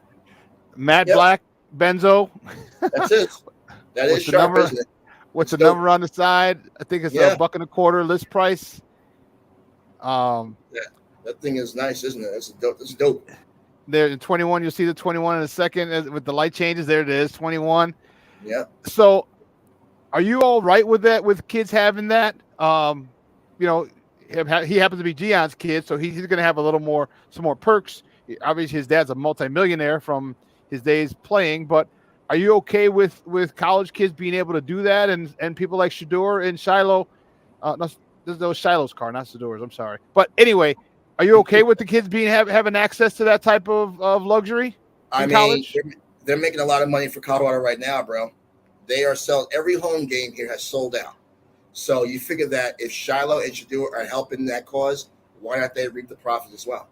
Matte Black Benzo. That's it. That is sharp, isn't it? What's the number on the side? I think it's $1.25 list price. Yeah, that thing is nice, isn't it? It's dope. There in 21, you'll see the 21 in a second with the light changes. There it is, 21. Yeah. So, are you all right with that? With kids having that? You know, he happens to be Deion's kid, so he's going to have some more perks. Obviously, his dad's a multimillionaire from his days playing, but are you okay with college kids being able to do that and people like Shador and Shiloh? No, this was Shiloh's car, not Shador's. I'm sorry. But anyway, are you okay with the kids having access to that type of luxury in college? They're making a lot of money for Colorado right now, bro. They are selling. Every home game here has sold out. So you figure that if Shiloh and Shador are helping that cause, why not they reap the profits as well?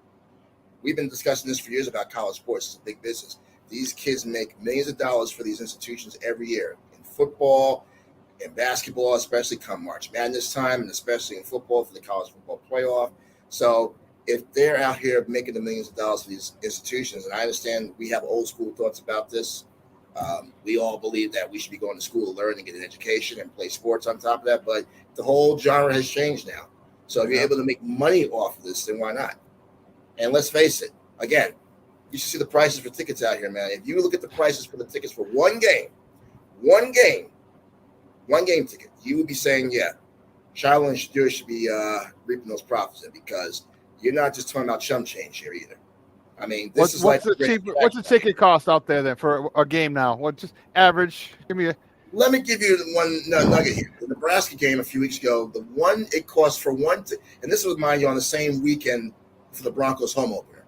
We've been discussing this for years about college sports. It's a big business. These kids make millions of dollars for these institutions every year in football, in basketball, especially come March Madness time, and especially in football for the college football playoff. So if they're out here making the millions of dollars for these institutions, and I understand we have old school thoughts about this, we all believe that we should be going to school to learn and get an education and play sports on top of that, but the whole genre has changed now. So if you're able to make money off of this, then why not? And let's face it, again, you should see the prices for tickets out here, man. If you look at the prices for the tickets for one game ticket, you would be saying, yeah, Shiloh and Shador should be reaping those profits because you're not just talking about chump change here either. I mean, what's the ticket cost out there then for a game now? What just average? Let me give you one nugget here. The Nebraska game a few weeks ago, it cost for one, and this was, mind you, on the same weekend for the Broncos home opener.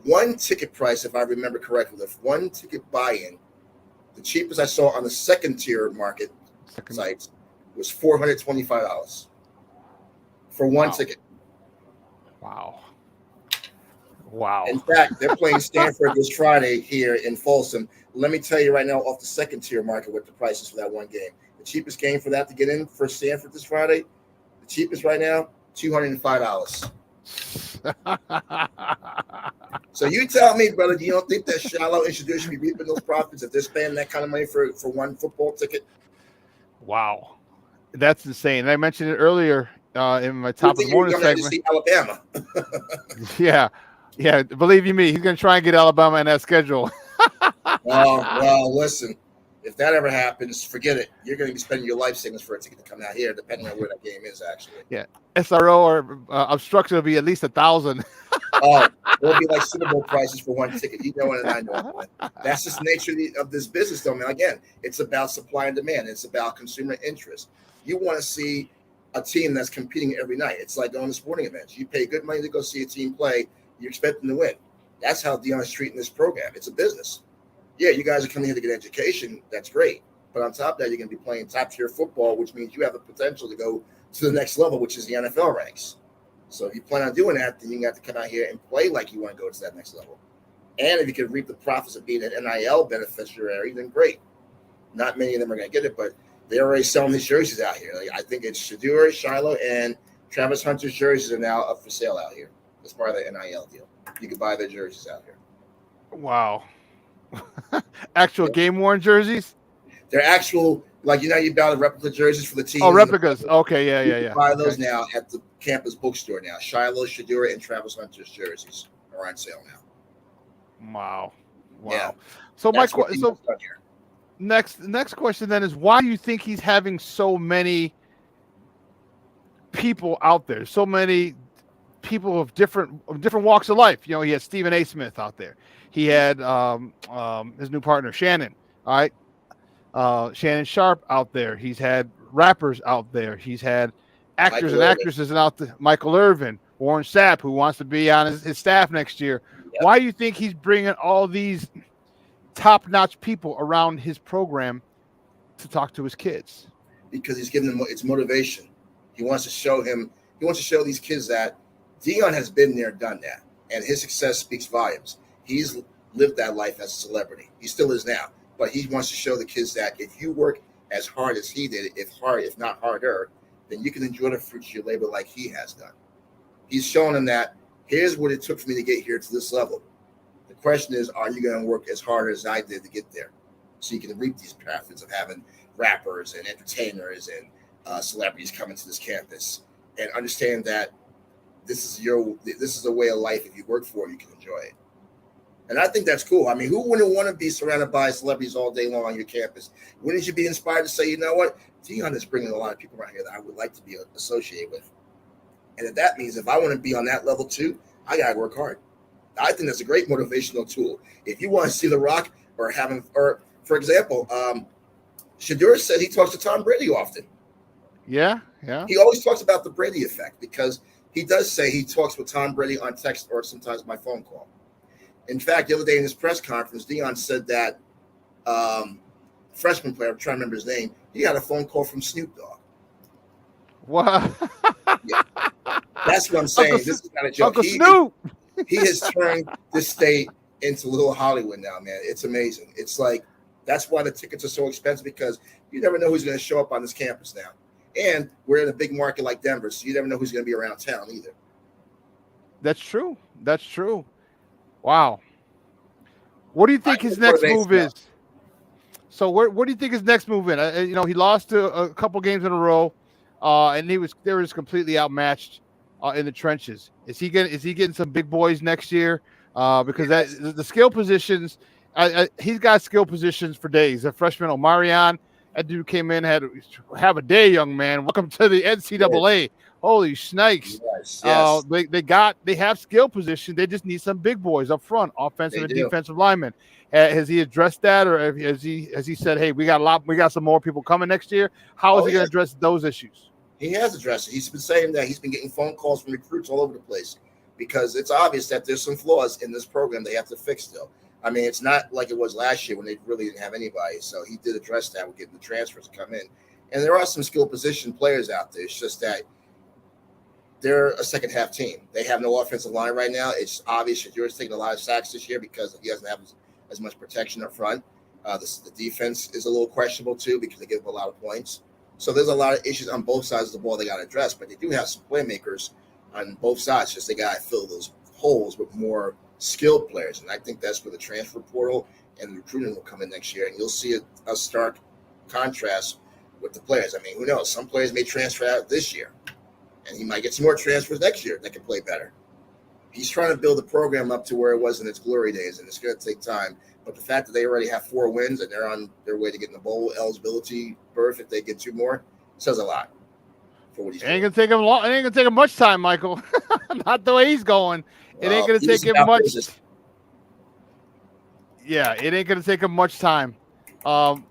One ticket price, if I remember correctly, the one ticket buy-in, the cheapest I saw on the second tier market sites was $425 for one ticket. Wow. In fact, they're playing Stanford this Friday here in Folsom. Let me tell you right now off the second tier market what the price is for that one game. The cheapest game for that to get in for Stanford this Friday, the cheapest right now, $205. So you tell me, brother, you don't think that Shiloh and Shador should be reaping those profits if they're spending that kind of money for one football ticket? Wow. That's insane. And I mentioned it earlier in my top of the morning segment. To see Alabama. Yeah, believe you me, he's going to try and get Alabama in that schedule. Well, listen, if that ever happens, forget it. You're going to be spending your life savings for a ticket to come out here, depending on where that game is, actually. Yeah, SRO or obstruction will be at least 1,000. It'll be like Super Bowl prices for one ticket. You know it, and I know it. That's just the nature of this business, though, man. Again, it's about supply and demand. It's about consumer interest. You want to see a team that's competing every night. It's like going to sporting events. You pay good money to go see a team play. You expect them to win. That's how Deion's treating this program. It's a business. Yeah, you guys are coming here to get education. That's great. But on top of that, you're going to be playing top-tier football, which means you have the potential to go to the next level, which is the NFL ranks. So if you plan on doing that, then you have to come out here and play like you want to go to that next level. And if you can reap the profits of being an NIL beneficiary, then great. Not many of them are going to get it, but they're already selling these jerseys out here. Like, I think it's Shedeur, Shiloh, and Travis Hunter's jerseys are now up for sale out here as part of the NIL deal. You can buy their jerseys out here. Wow. Actual game-worn jerseys? They're actual, like, you buy the replica jerseys for the team. Oh, replicas. Okay, yeah. You can buy those now at the campus bookstore now. Shiloh, Shedeur, and Travis Hunter's jerseys are on sale now. Wow. Yeah. So next question then is, why do you think he's having so many people out there? So many people of different walks of life. He had Stephen A. Smith out there. He had his new partner Shannon. All right, Shannon Sharp out there. He's had rappers out there. He's had actors and actresses out there. Michael Irvin, Warren Sapp, who wants to be on his staff next year. Yep. Why do you think he's bringing all these top-notch people around his program to talk to his kids? Because he's giving them it's motivation. He wants to show these kids that Deion has been there, done that, and his success speaks volumes. He's lived that life as a celebrity. He still is now, but he wants to show the kids that if you work as hard as he did, if not harder, then you can enjoy the fruits of your labor like he has done. He's showing them that here's what it took for me to get here to this level. The question is, are you going to work as hard as I did to get there? So you can reap these profits of having rappers and entertainers and celebrities coming to this campus, and understand that this is a way of life. If you work for it, you can enjoy it. And I think that's cool. I mean, who wouldn't want to be surrounded by celebrities all day long on your campus? Wouldn't you be inspired to say, you know what, Deion is bringing a lot of people around here that I would like to be associated with? And if that means if I want to be on that level too, I got to work hard. I think that's a great motivational tool. If you want to see The Rock or for example, Shedeur said he talks to Tom Brady often. Yeah. He always talks about the Brady effect, because he does say he talks with Tom Brady on text or sometimes by phone call. In fact, the other day in his press conference, Deion said that freshman player, I'm trying to remember his name, he got a phone call from Snoop Dogg. Wow. Yeah. That's what I'm saying. This is not a joke. Uncle Snoop. He has turned this state into little Hollywood now, man. It's amazing. It's like, that's why the tickets are so expensive, because you never know who's going to show up on this campus now. And we're in a big market like Denver, so you never know who's going to be around town either. That's true. Wow. What do you think his next move is? So what do you think his next move is? He lost to a couple games in a row, and they were completely outmatched in the trenches. Is he getting some big boys next year? Because the skill positions, he's got skill positions for days. A freshman Omarion, that dude came in, have a day, young man. Welcome to the NCAA. Holy snakes. Yes. They have skill position. They just need some big boys up front, offensive and defensive linemen. Has he addressed that, or has he said, hey, we got some more people coming next year? How is he going to address those issues? He has addressed it. He's been saying that he's been getting phone calls from recruits all over the place, because it's obvious that there's some flaws in this program they have to fix still. I mean, it's not like it was last year when they really didn't have anybody. So he did address that with getting the transfers to come in. And there are some skill position players out there. It's just that they're a second half team. They have no offensive line right now. It's obvious that Shedeur's taking a lot of sacks this year because he doesn't have as much protection up front. The defense is a little questionable too, because they give up a lot of points. So there's a lot of issues on both sides of the ball they got to address, but they do have some playmakers on both sides. Just they got to fill those holes with more skilled players. And I think that's where the transfer portal and the recruiting will come in next year. And you'll see a stark contrast with the players. I mean, who knows? Some players may transfer out this year, and he might get some more transfers next year that can play better. He's trying to build the program up to where it was in its glory days, and it's going to take time. But the fact that they already have 4 wins and they're on their way to getting the bowl eligibility berth if they get 2 more says a lot for what he's doing. It ain't gonna take him long. It ain't gonna take him much time, Michael. Not the way he's going. It ain't gonna take him much. Yeah, it ain't gonna take him much time. So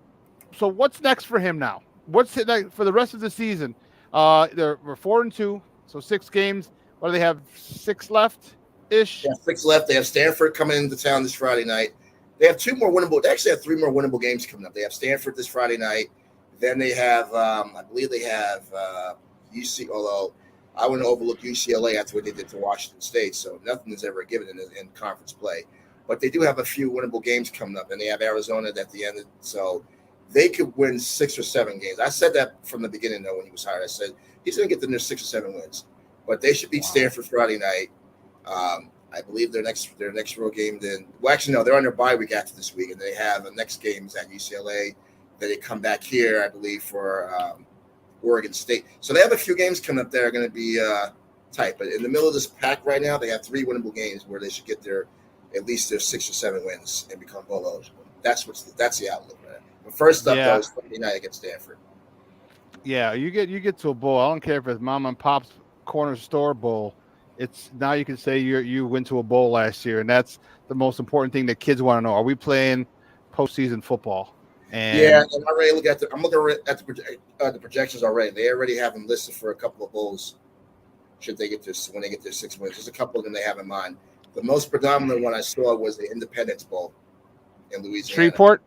what's next for him now? What's it like for the rest of the season? We're 4-2, so 6 games. What do they have? 6 left ish. They have 6 left. They have Stanford coming into town this Friday night. They have 2 more winnable. They actually have 3 more winnable games coming up. They have Stanford this Friday night. Then they have, I believe they have UC. Although I wouldn't overlook UCLA after what they did to Washington State. So nothing is ever given in conference play. But they do have a few winnable games coming up, and they have Arizona at the end. So they could win 6 or 7 games. I said that from the beginning, though, when he was hired. I said he's going to get them their 6 or 7 wins. But they should beat Stanford Friday night. I believe their next real game. Then, well, actually, no, they're on their bye week after this week, and they have the next game is at UCLA. Then they come back here, I believe, for Oregon State. So they have a few games coming up that are going to be tight. But in the middle of this pack right now, they have 3 winnable games where they should get at least their 6 or 7 wins and become bowl eligible. That's the outlook, man. But first up, though, is Friday night against Stanford. Yeah, you get to a bowl. I don't care if it's mom and pop's corner store bowl. It's now you can say you went to a bowl last year, and that's the most important thing that kids want to know. Are we playing postseason football? And yeah, and I'm looking at the projections already. They already have them listed for a couple of bowls. Should they get this when they get their 6 wins? There's a couple of them they have in mind. The most predominant one I saw was the Independence Bowl in Louisiana. Shreveport?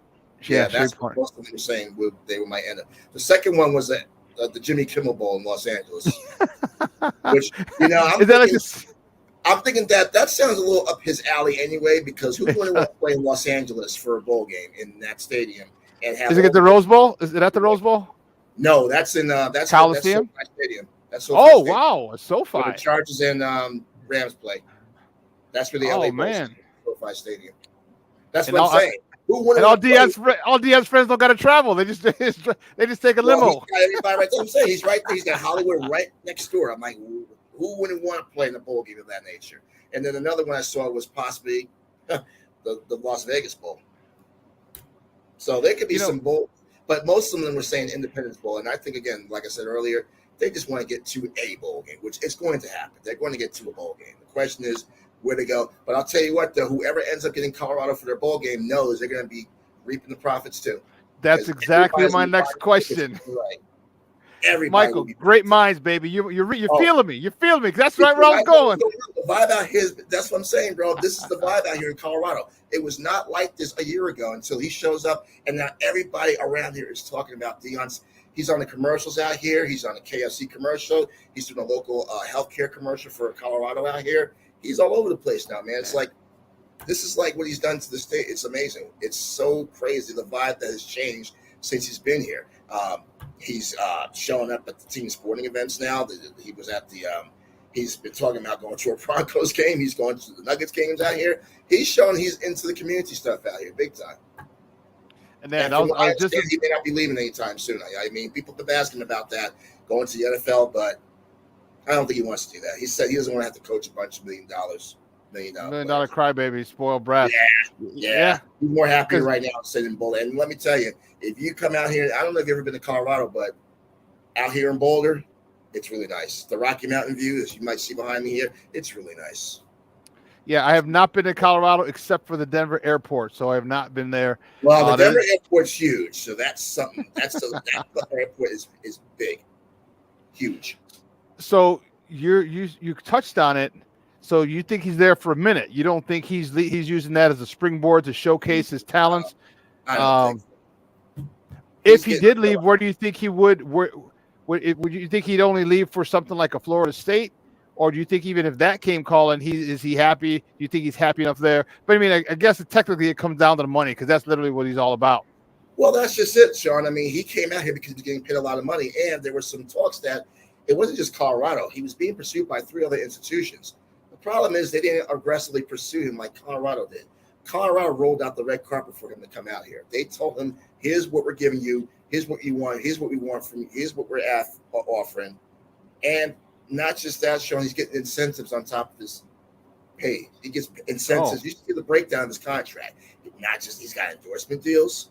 Yeah, that's what most of them were saying they might end up. The second one was the Jimmy Kimmel Bowl in Los Angeles. Which, I'm thinking that sounds a little up his alley anyway, because who's going to want to play in Los Angeles for a bowl game in that stadium? And have Is it at the Rose Bowl? Is it at the Rose Bowl? No, that's in Coliseum. That's Stadium. That's SoFi Stadium. Wow, it's SoFi. Where the Chargers and Rams play. That's where the LA man. SoFi Stadium. That's what I'm saying. And all Diaz's friends don't got to travel. They just take a limo. He's got everybody right there. I'm saying he's right there. He's got Hollywood right next door. I'm like, who wouldn't want to play in a bowl game of that nature? And then another one I saw was possibly the Las Vegas Bowl. So there could be some bowls, but most of them were saying Independence Bowl. And I think, again, like I said earlier, they just want to get to a bowl game, which is going to happen. They're going to get to a bowl game. The question is where to go. But I'll tell you what, though, whoever ends up getting Colorado for their bowl game knows they're going to be reaping the profits too. That's exactly my next question. Right. Everybody Michael, great minds, baby. You're feeling me. You're feeling me. That's right where I was going. The vibe out here, that's what I'm saying, bro. This is the vibe out here in Colorado. It was not like this a year ago until he shows up, and now everybody around here is talking about Deion's. He's on the commercials out here. He's on a KFC commercial. He's doing a local healthcare commercial for Colorado out here. He's all over the place now, man. It's like, this is like what he's done to the state. It's amazing. It's so crazy, the vibe that has changed since he's been here. He's showing up at the team sporting events now. He was at he's been talking about going to a Broncos game. He's going to the Nuggets games out here. He's showing he's into the community stuff out here, big time. And then he may not be leaving anytime soon. I mean, people have been asking about that, going to the NFL, but I don't think he wants to do that. He said he doesn't want to have to coach a bunch of $1 million crybaby, spoiled brat. Yeah. He's more happy right now sitting in Boulder. And let me tell you, if you come out here, I don't know if you've ever been to Colorado, but out here in Boulder, it's really nice. The Rocky Mountain view, as you might see behind me here, it's really nice. Yeah, I have not been to Colorado except for the Denver airport, so I have not been there. Well, the Denver airport's huge, so that's something. That airport is big, huge. So you touched on it. So you think he's there for a minute? You don't think he's using that as a springboard to showcase his talents? I don't think so. If he did leave, where do you think he would? Would you think he'd only leave for something like a Florida State, or do you think even if that came calling, is he happy? Do you think he's happy enough there? But I mean, I guess technically it comes down to the money, because that's literally what he's all about. Well, that's just it, Shawn. I mean, he came out here because he was getting paid a lot of money, and there were some talks that it wasn't just Colorado. He was being pursued by 3 other institutions. The problem is they didn't aggressively pursue him like Colorado did. Colorado rolled out the red carpet for him to come out here. They told him, here's what we're giving you. Here's what you want. Here's what we want from you. Here's what we're offering. And not just that, Shawn, he's getting incentives on top of his pay. He gets incentives. You see the breakdown of his contract. Not just, he's got endorsement deals.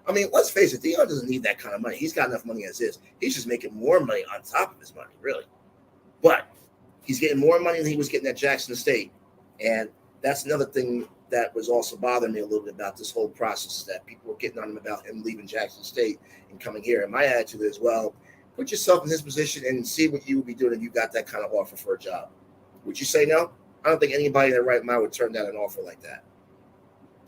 I mean, let's face it, Deion doesn't need that kind of money. He's got enough money as is. He's just making more money on top of his money, really. But he's getting more money than he was getting at Jackson State. And that's another thing that was also bothering me a little bit about this whole process, is that people were getting on him about him leaving Jackson State and coming here. And my attitude is, well, Put yourself in his position and see what you would be doing if you got that kind of offer for a job. Would you say no? I don't think anybody in their right mind would turn down an offer like that.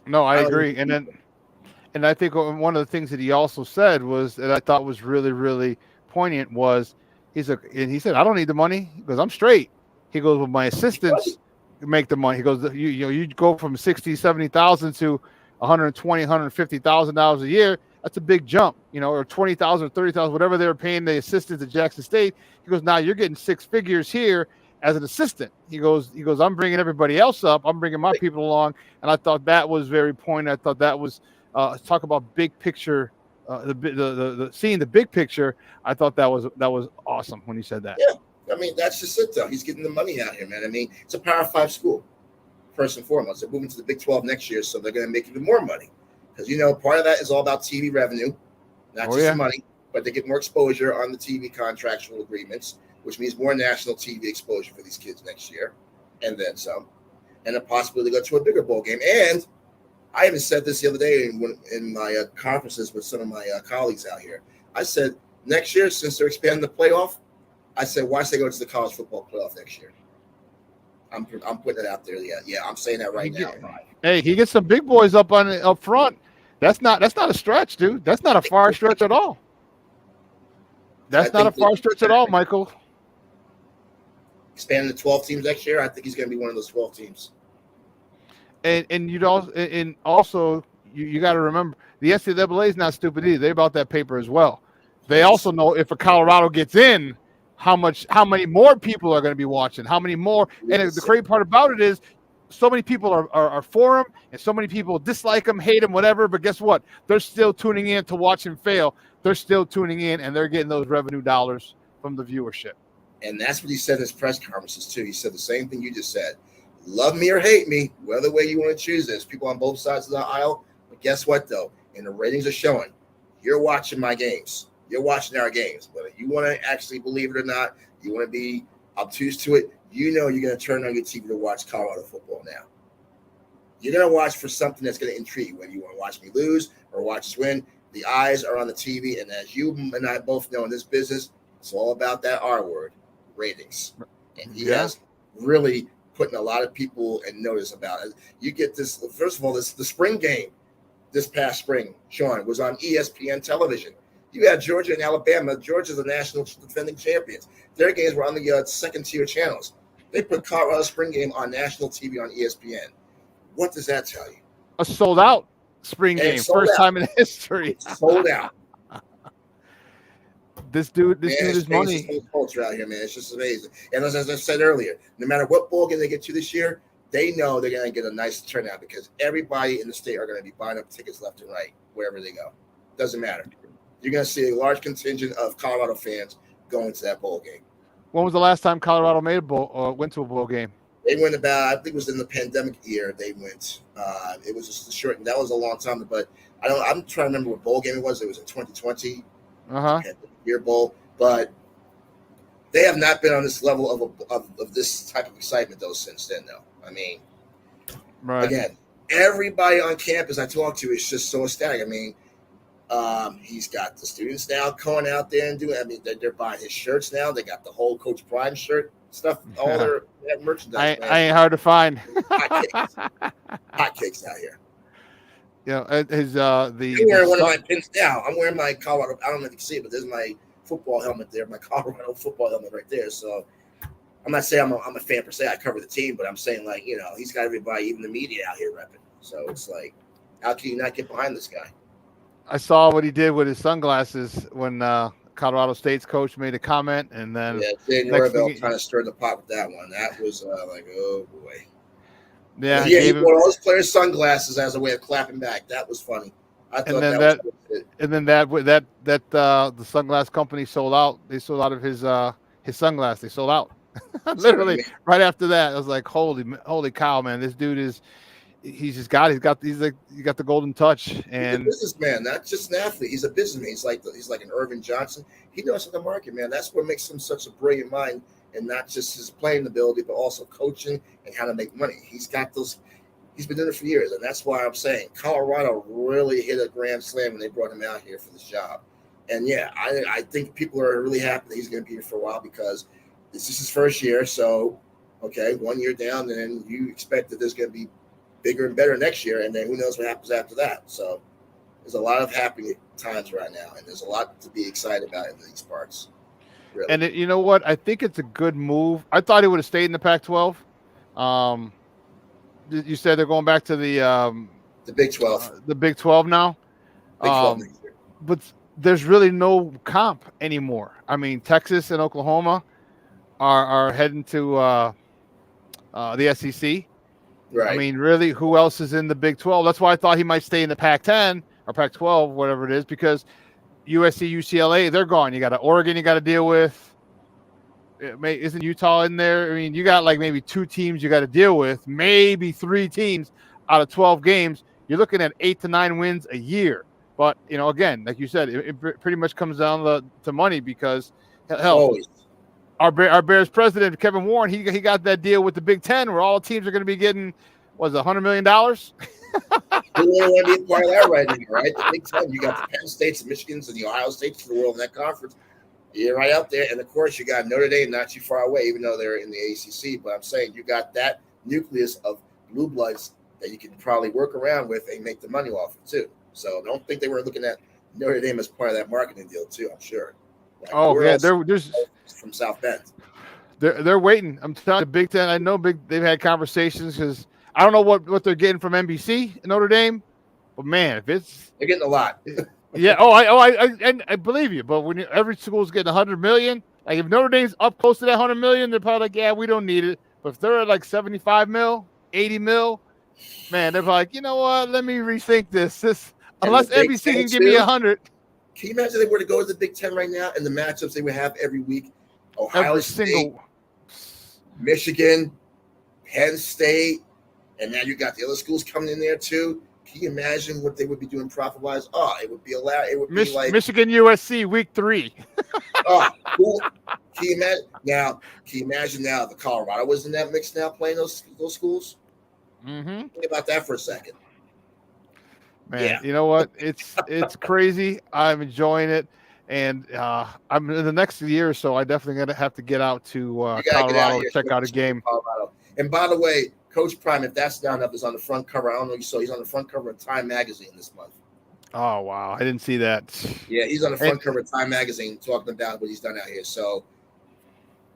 No, I agree. And I think one of the things that he also said was that I thought was really, really poignant was he said, I don't need the money because I'm straight. He goes, well, my assistants make the money. He goes, you go from 60, 70,000 to 120, $150,000 a year. That's a big jump, or 20,000 or 30,000, whatever they were paying the assistants at Jackson State. He goes, now you're getting six figures here as an assistant. He goes, I'm bringing everybody else up. I'm bringing my people along. And I thought that was very poignant. I thought that was talk about big picture, the seeing the big picture. I thought that was awesome when he said that. Yeah. I mean, that's just it, though. He's getting the money out here, man. I mean, it's a Power 5 school, first and foremost. They're moving to the Big 12 next year, so they're going to make even more money. Because, part of that is all about TV revenue, not just the money, but they get more exposure on the TV contractual agreements, which means more national TV exposure for these kids next year, and then some. And a possibility to go to a bigger bowl game. And I even said this the other day in my conferences with some of my colleagues out here. I said, next year, since they're expanding the playoff, I said, why should they go to the college football playoff next year? I'm putting it out there. Yeah, I'm saying that right now. Hey, he gets some big boys up front. That's not a stretch, dude. That's not a far stretch at all. That's not a far stretch at all, Michael. Expanding to 12 teams next year, I think he's going to be one of those 12 teams. And you got to remember the NCAA is not stupid either. They're about that paper as well. They also know if a Colorado gets in, how many more people are going to be watching, how many more. And the great part about it is so many people are for him and so many people dislike him, hate him, whatever. But guess what? They're still tuning in to watch him fail. They're still tuning in and they're getting those revenue dollars from the viewership. And that's what he said in his press conferences too. He said the same thing you just said. Love me or hate me, whatever way you want to choose this. People on both sides of the aisle. But guess what, though? And the ratings are showing. You're watching my games. You're watching our games. Whether you want to actually believe it or not, you want to be obtuse to it, you're going to turn on your TV to watch Colorado football now. You're going to watch for something that's going to intrigue you. Whether you want to watch me lose or watch us win, the eyes are on the TV. And as you and I both know in this business, it's all about that R word, ratings. And he has really putting a lot of people in notice about it. You get this, first of all, the spring game this past spring, Shawn, was on ESPN television. You had Georgia and Alabama. Georgia's the national defending champions. Their games were on the second-tier channels. They put Colorado spring game on national TV on ESPN. What does that tell you? A sold-out spring game, first time in history. Sold out. This dude is money. This whole culture out here, man. It's just amazing. And as I said earlier, no matter what bowl game they get to this year, they know they're going to get a nice turnout because everybody in the state are going to be buying up tickets left and right wherever they go. Doesn't matter. You're going to see a large contingent of Colorado fans going to that bowl game. When was the last time Colorado made a bowl or went to a bowl game? They went I think it was in the pandemic year. They went. It was just a short, and that was a long time. But I'm trying to remember what bowl game it was. It was in 2020. Year bowl, but they have not been on this level of this type of excitement though since then. Though I mean, again, everybody on campus I talk to is just so ecstatic. I mean, he's got the students now going out there and doing. I mean, they're buying his shirts now. They got the whole Coach Prime shirt stuff. All their merchandise. I ain't hard to find. Hotcakes out here. Yeah, I'm wearing one of my pins now. I'm wearing my Colorado. I don't know if you can see it, but there's my football helmet there, my Colorado football helmet right there. So I'm not saying I'm a fan per se. I cover the team, but I'm saying he's got everybody, even the media out here repping. So it's like, how can you not get behind this guy? I saw what he did with his sunglasses when Colorado State's coach made a comment, and then Jay Norvell kind of stirred the pot with that one. That was like, oh boy. Yeah, he wore all his players' sunglasses as a way of clapping back. That was funny. I thought that was good. And then that the sunglass company sold out. They sold out of his sunglasses. They sold out. Literally right after that. I was like, holy cow, man! This dude he's got the golden touch. And he's a businessman, not just an athlete. He's a businessman. He's like an Irvin Johnson. He knows the market, man. That's what makes him such a brilliant mind. And not just his playing ability, but also coaching and how to make money. He's got those. He's been doing it for years, and that's why I'm saying Colorado really hit a grand slam when they brought him out here for this job. And yeah, I think people are really happy that he's going to be here for a while because this is his first year. So, okay, 1 year down, then you expect that there's going to be bigger and better next year, and then who knows what happens after that. So there's a lot of happy times right now, and there's a lot to be excited about in these parts. Really. And you know what? I think it's a good move. I thought he would have stayed in the Pac-12. You said they're going back to the Big 12. The Big 12 now. Big 12 next year. But there's really no comp anymore. I mean, Texas and Oklahoma are heading to the SEC. Right. I mean, really, who else is in the Big 12? That's why I thought he might stay in the Pac-10 or Pac-12, whatever it is, because USC, UCLA, they're gone. You got Oregon you got to deal with. Isn't Utah in there? I mean, you got like maybe 2 teams you got to deal with, maybe 3 teams out of 12 games. You're looking at 8 to 9 wins a year. But, you know, again, like you said, it pretty much comes down to money because, hell, always. Our Bears president, Kevin Warren, he got that deal with the Big Ten where all teams are going to be getting, was it $100 million? Who wouldn't want to be a part of that right now, right? The Big Ten, you got the Penn States, the Michigans, and the Ohio States of the world in that conference. You're right out there. And, of course, you got Notre Dame not too far away, even though they're in the ACC. But I'm saying you got that nucleus of blue bloods that you can probably work around with and make the money off of, too. So don't think they were looking at Notre Dame as part of that marketing deal, too, I'm sure. Like, there's from South Bend. They're waiting. I'm telling you, Big Ten. I know they've had conversations because I don't know what they're getting from NBC in Notre Dame, but man, if they're getting a lot. Yeah. I believe you. But when every school's getting $100 million, like if Notre Dame's up close to that $100 million, they're probably like, yeah, we don't need it. But if they're at like 75 mil, 80 mil, man, they're like, you know what? Let me rethink this. Unless NBC can give me 100. Can you imagine if they were to go to the Big Ten right now and the matchups they would have every week? Ohio State, Michigan, Penn State, and now you got the other schools coming in there too. Can you imagine what they would be doing profit-wise? Oh, it would be it would be like Michigan, USC, week 3. Oh, cool. Can you imagine now the Colorado was in that mix now playing those schools? Mm-hmm. Think about that for a second. Man, yeah. You know what? It's crazy. I'm enjoying it, and I'm in the next year or so. I definitely gonna have to get out to Colorado to check out a game. Colorado. And by the way, Coach Prime, if that's not enough, is on the front cover. I don't know if you saw. He's on the front cover of Time Magazine this month. Oh wow, I didn't see that. Yeah, he's on the front cover of Time Magazine talking about what he's done out here. So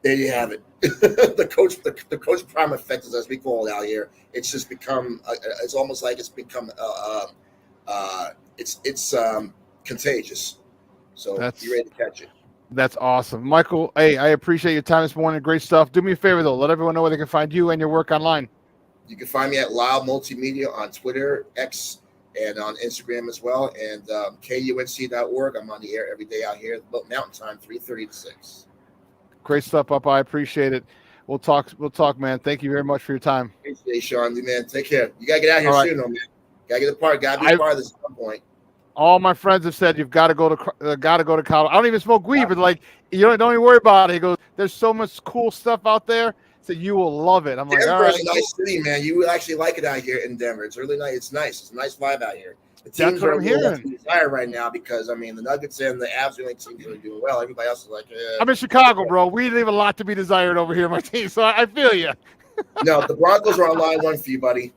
there you have it. the Coach Prime effect, as we call it out here. It's just become. It's almost like it's become. It's contagious. So you ready to catch it? That's awesome, Michael. Hey, I appreciate your time this morning. Great stuff. Do me a favor though. Let everyone know where they can find you and your work online. You can find me at Lyle Multimedia on Twitter, X, and on Instagram as well. And KUNC.org. I'm on the air every day out here about Mountain Time, 3:30 to 6. Great stuff, Up. I appreciate it. We'll talk, man. Thank you very much for your time. Appreciate it, Shawn. Man, take care. You gotta get out here soon, though, man. Gotta get a part. Gotta be a part of this at some point. All my friends have said you've got to go to college. I don't even smoke weed, but like don't even worry about it. He goes, "There's so much cool stuff out there, so you will love it." I'm like, Denver's all right, a nice city, man. You would actually like it out here in Denver. It's really nice. It's nice. It's a nice vibe out here. The teams are a little desire right now because the Nuggets and the Avs are the only teams that are doing well. Everybody else is like, I'm in Chicago, bro. We leave a lot to be desired over here, my team. So I feel you. No, the Broncos are on line 1 for you, buddy.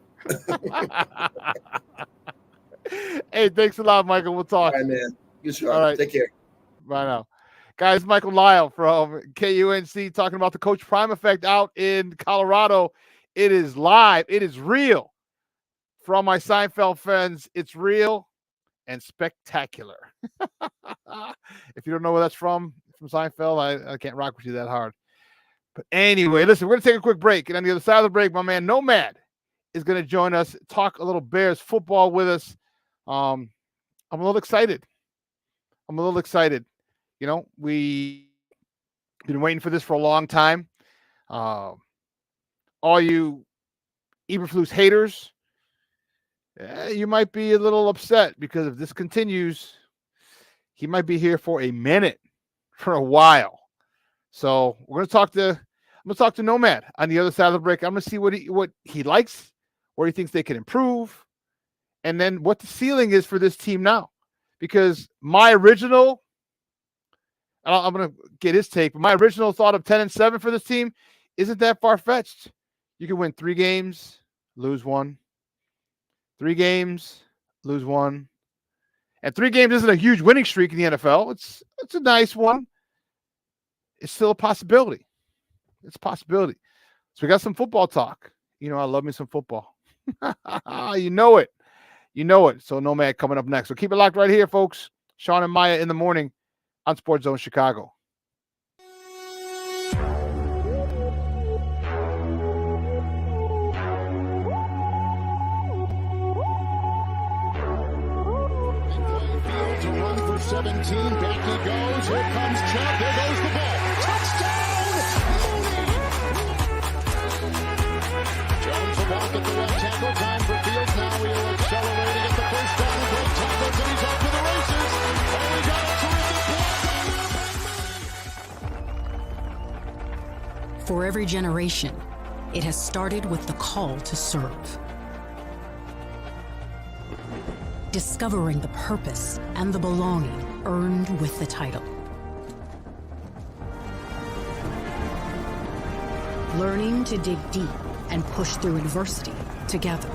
Hey, thanks a lot, Michael. We'll talk. All right, man. Good show. All right. Take care. Bye now. Guys, Michael Lyle from KUNC talking about the Coach Prime effect out in Colorado. It is live. It is real. For all my Seinfeld fans, it's real and spectacular. If you don't know where that's from Seinfeld, I can't rock with you that hard. But anyway, listen, we're going to take a quick break. And on the other side of the break, my man Nomad is going to join us, talk a little Bears football with us. I'm a little excited. You know, we've been waiting for this for a long time. All you Eberflus haters, you might be a little upset because if this continues, he might be here for a minute, for a while. So I'm going to talk to Nomad on the other side of the break. I'm going to see what he likes, where he thinks they can improve, and then what the ceiling is for this team now. Because my original I'm going to get his take. But my original thought of 10-7 for this team isn't that far-fetched. You can win 3 games, lose 1. 3 games, lose 1. And 3 games isn't a huge winning streak in the NFL. It's a nice one. It's still a possibility. It's a possibility. So we got some football talk. You know, I love me some football. You know it. You know it. So Nomad coming up next. So keep it locked right here, folks. Shawn and Maya in the morning on Sports Zone Chicago. To run for 17. Back he goes. Here comes Chubb. There goes the ball. Touchdown! Jones will walk at the left tackle. Time for Fields. Now he'll accelerate to get the first down. Great tackles, and he's off to the races. Oh, he got a terrific block. For every generation, it has started with the call to serve. Discovering the purpose and the belonging earned with the title. Learning to dig deep and push through adversity together.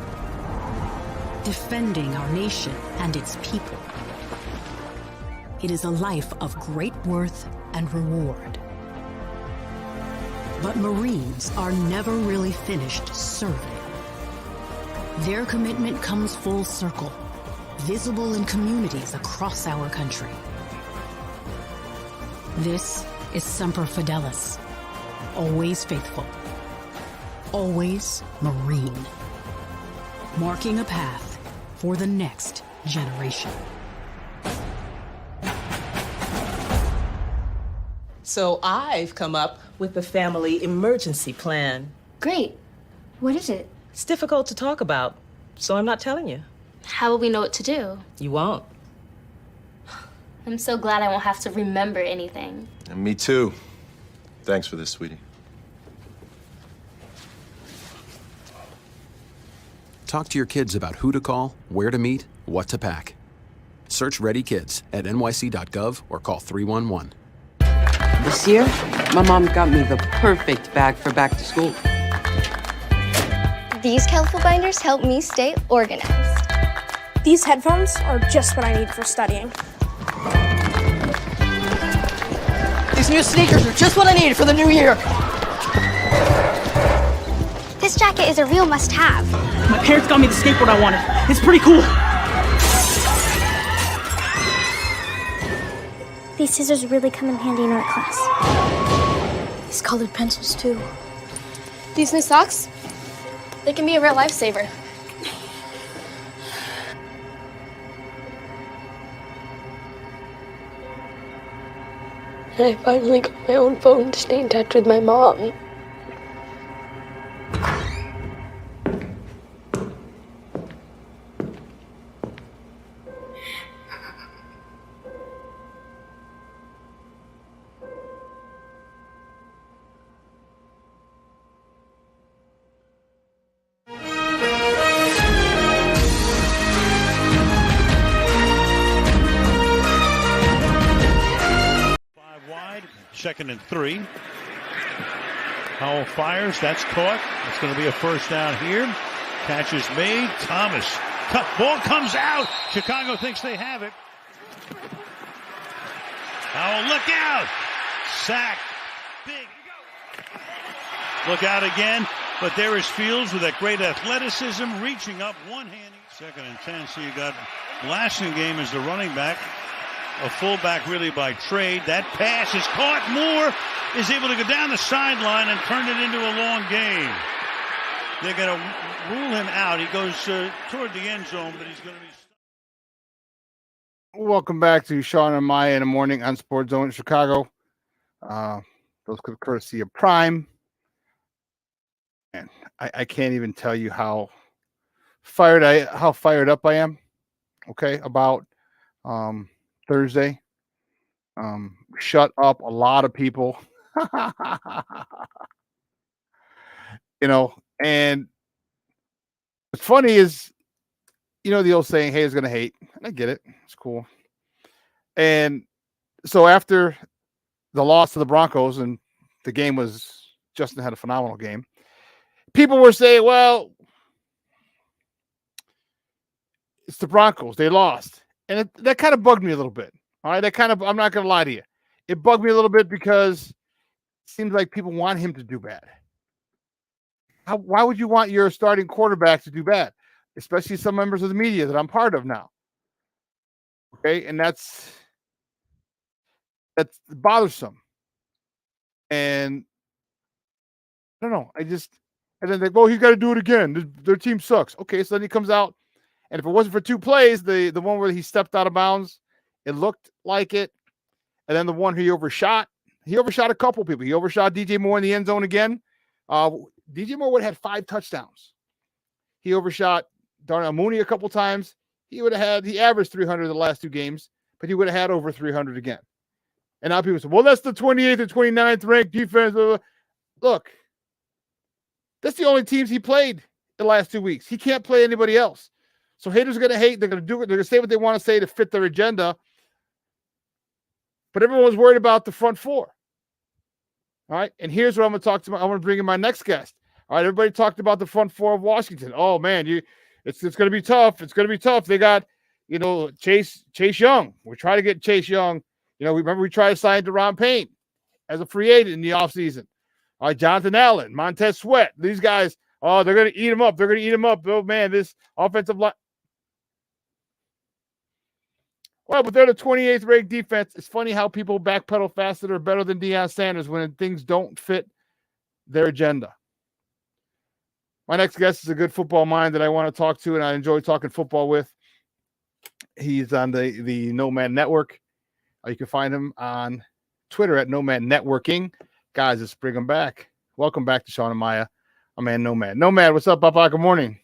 Defending our nation and its people. It is a life of great worth and reward. But Marines are never really finished serving. Their commitment comes full circle, visible in communities across our country. This is Semper Fidelis, always faithful, always Marine, marking a path for the next generation. So I've come up with the family emergency plan. Great. What is it? It's difficult to talk about, so I'm not telling you. How will we know what to do? You won't. I'm so glad I won't have to remember anything. And me too. Thanks for this, sweetie. Talk to your kids about who to call, where to meet, what to pack. Search Ready Kids at nyc.gov or call 311. This year, my mom got me the perfect bag for back to school. These colorful binders help me stay organized. These headphones are just what I need for studying. These new sneakers are just what I need for the new year. This jacket is a real must-have. My parents got me the skateboard I wanted. It's pretty cool. These scissors really come in handy in art class. These colored pencils, too. These new socks? They can be a real lifesaver. And I finally got my own phone to stay in touch with my mom. Second and 3. Howell fires. That's caught. It's going to be a first down here. Catch is made. Thomas. Ball comes out. Chicago thinks they have it. Howell, look out. Sack. Big. Look out again. But there is Fields with that great athleticism, reaching up one-handed. Second and 10. So you got Blasingame as the running back. A fullback really by trade. That pass is caught. Moore is able to go down the sideline and turn it into a long game. They're going to rule him out. He goes toward the end zone, but he's going to be... Welcome back to Shawn and Maya in the morning on Sports Zone Chicago. Those courtesy of Prime. And I can't even tell you how fired up I am. Okay, about Thursday. Shut up a lot of people. You know, and what's funny is, you know, the old saying, hey, is going to hate. And I get it. It's cool. And so after the loss to the Broncos, and the game was Justin had a phenomenal game. People were saying, well, it's the Broncos. They lost. And that kind of bugged me a little bit. All right. I'm not going to lie to you. It bugged me a little bit because it seems like people want him to do bad. Why would you want your starting quarterback to do bad? Especially some members of the media that I'm part of now. Okay. And that's bothersome. And I don't know. And then they go, he's got to do it again. Their team sucks. Okay. So then he comes out. And if it wasn't for 2 plays, the one where he stepped out of bounds, it looked like it. And then the one he overshot a couple people. He overshot DJ Moore in the end zone again. DJ Moore would have had 5 touchdowns. He overshot Darnell Mooney a couple times. He averaged 300 the last 2 games, but he would have had over 300 again. And now people say, well, that's the 28th and 29th ranked defense. Look, that's the only teams he played the last 2 weeks. He can't play anybody else. So haters are going to hate. They're going to do it. They're going to say what they want to say to fit their agenda. But everyone's worried about the front 4. All right. And here's what I'm going to talk to. I'm going to bring in my next guest. All right. Everybody talked about the front 4 of Washington. Oh man, it's going to be tough. It's going to be tough. They got, Chase Young. We're trying to get Chase Young. We tried to sign Deron Payne as a free agent in the offseason. All right. Jonathan Allen, Montez Sweat. These guys, they're going to eat him up. They're going to eat him up. Oh man, this offensive line. Well, but they're the 28th ranked defense. It's funny how people backpedal faster or better than Deion Sanders when things don't fit their agenda. My next guest is a good football mind that I want to talk to, and I enjoy talking football with. He's on the Nomad Network. You can find him on Twitter at Nomad Networking. Guys, let's bring him back. Welcome back to Shawn and Maya. My man Nomad. Nomad, what's up, Papa? Good morning.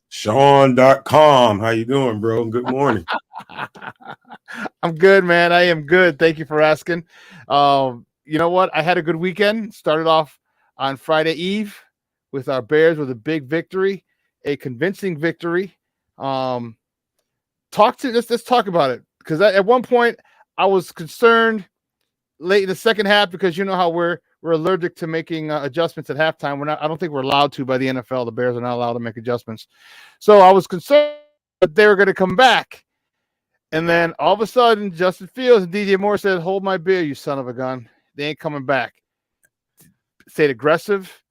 Shawn.com. How you doing, bro? Good morning. I'm good, man. I am good. Thank you for asking. You know what? I had a good weekend. Started off on Friday Eve with our Bears with a big victory, a convincing victory. Let's talk about it. Because at one point I was concerned late in the second half because you know how we're allergic to making adjustments at halftime. I don't think we're allowed to by the NFL. The Bears are not allowed to make adjustments. So I was concerned that they were going to come back. And then all of a sudden, Justin Fields and DJ Moore said, hold my beer, you son of a gun. They ain't coming back. Stayed aggressive.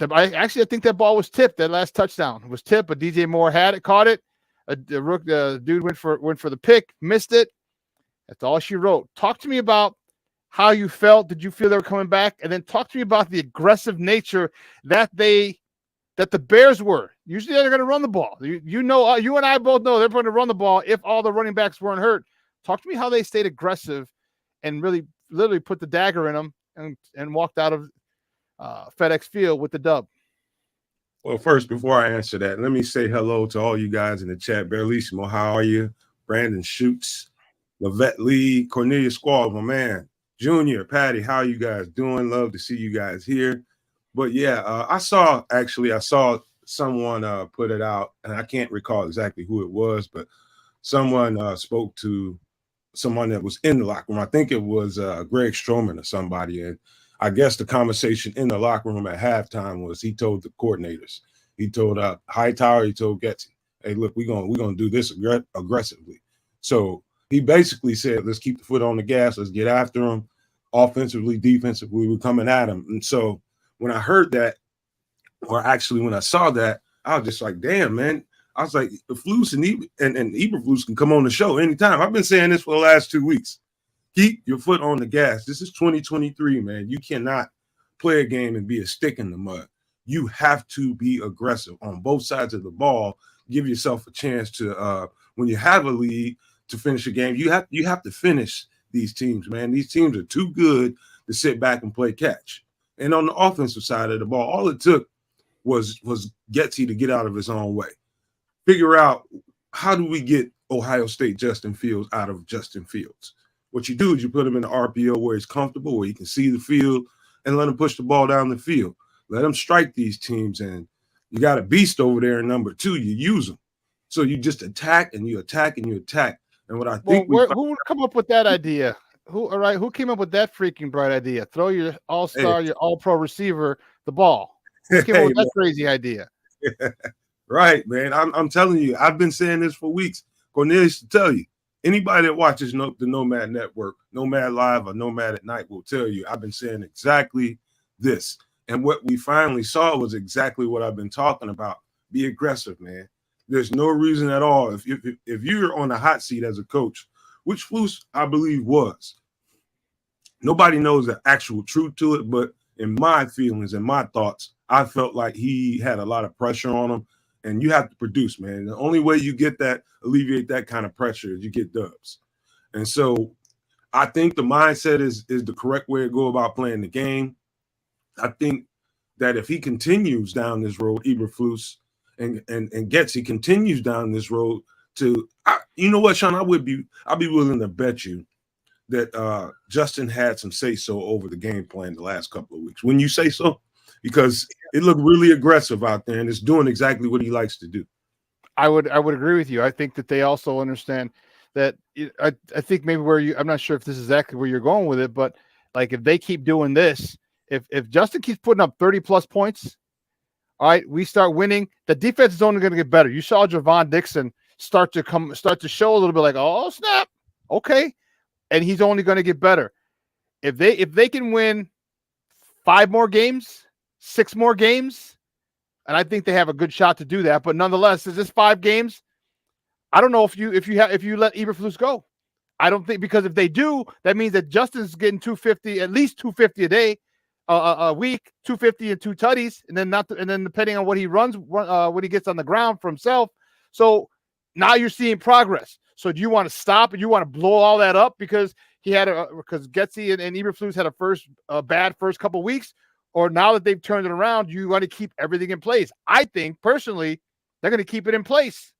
I think that ball was tipped. That last touchdown was tipped, but DJ Moore had it, caught it. The dude went for the pick, missed it. That's all she wrote. Talk to me about how you felt. Did you feel they were coming back? And then talk to me about the aggressive nature that the Bears were. Usually they're going to run the ball. You and I both know they're going to run the ball if all the running backs weren't hurt. Talk to me how they stayed aggressive and really literally put the dagger in them and walked out of FedEx Field with the dub. Well, first, before I answer that, let me say hello to all you guys in the chat. Barlissimo, how are you? Brandon Schutz, Levette Lee, Cornelius Squall, my man. Junior, Patty, how you guys doing? Love to see you guys here. But yeah, I saw someone put it out, and I can't recall exactly who it was, but someone spoke to someone that was in the locker room. I think it was Greg Stroman or somebody. And I guess the conversation in the locker room at halftime was he told the coordinators, he told Hightower, he told Getsy, hey, look, we're gonna do this aggressively. So he basically said, let's keep the foot on the gas, let's get after them, offensively, defensively, we're coming at them. And so when I heard that, or actually when I saw that, I was just like, damn, man. I was like, Flus and Eberflus can come on the show anytime. I've been saying this for the last 2 weeks. Keep your foot on the gas. This is 2023, man. You cannot play a game and be a stick in the mud. You have to be aggressive on both sides of the ball. Give yourself a chance to, when you have a lead, to finish a game. You have to finish these teams, man. These teams are too good to sit back and play catch. And on the offensive side of the ball, all it took was Getsy to get out of his own way. Figure out, how do we get Ohio State Justin Fields out of Justin Fields? What you do is you put him in the RPO where he's comfortable, where he can see the field, and let him push the ball down the field. Let him strike these teams, and you got a beast over there in number 2. You use them. So you just attack and you attack and you attack. And what I think who would come up with that idea Who came up with that freaking bright idea? Throw your all-star, your all-pro receiver the ball. Who came up with that crazy idea? Right, man. I'm telling you, I've been saying this for weeks. Cornelius to tell you, anybody that watches the Nomad Network, Nomad Live or Nomad at Night will tell you I've been saying exactly this. And what we finally saw was exactly what I've been talking about. Be aggressive, man. There's no reason at all. If you're on the hot seat as a coach, which Flus, I believe, was, nobody knows the actual truth to it, but in my feelings and my thoughts, I felt like he had a lot of pressure on him, and you have to produce, man. The only way you get that, alleviate that kind of pressure is you get dubs. And so I think the mindset is the correct way to go about playing the game. I think that if he continues down this road, Eberflus, and he continues down this road to, you know what, Shawn, I'd be willing to bet you that Justin had some say-so over the game plan the last couple of weeks. Wouldn't you say so? Because it looked really aggressive out there, and it's doing exactly what he likes to do. I would agree with you. I think that they also understand that. I think maybe I'm not sure if this is exactly where you're going with it, but like if they keep doing this, if Justin keeps putting up 30+ points, all right, we start winning. The defense is only going to get better. You saw Javon Dixon start to show a little bit like, oh snap, okay, and he's only going to get better. If they can win 5 more games, 6 more games, and I think they have a good shot to do that. But nonetheless, is this 5 games? I don't know if you let Eberflus go. I don't think, because if they do, that means that Justin's getting 250, at least 250 a day, a week, 250 and 2 tutties, and then depending on what he runs, what he gets on the ground for himself. So now you're seeing progress. So do you want to stop and you want to blow all that up because because Getsy and Eberflus had a bad first couple of weeks? Or now that they've turned it around, you want to keep everything in place? I think personally, they're going to keep it in place.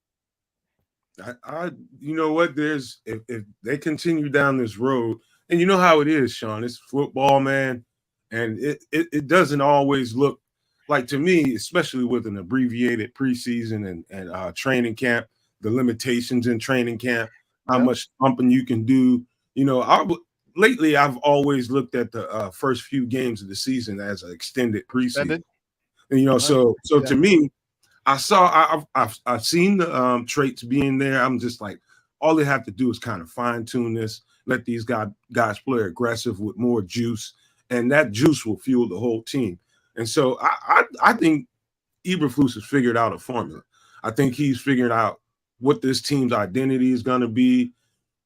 You know what? If they continue down this road, and you know how it is, Shawn, it's football, man, and it doesn't always look like, to me, especially with an abbreviated preseason and training camp, the limitations in training camp, how much pumping you can do. You know, lately I've always looked at the first few games of the season as an extended preseason. And, you know, so to me, I've seen the traits being there. I'm just like, all they have to do is kind of fine tune this, let these guys play aggressive with more juice, and that juice will fuel the whole team. And so I think Eberflus has figured out a formula. I think he's figured out what this team's identity is going to be.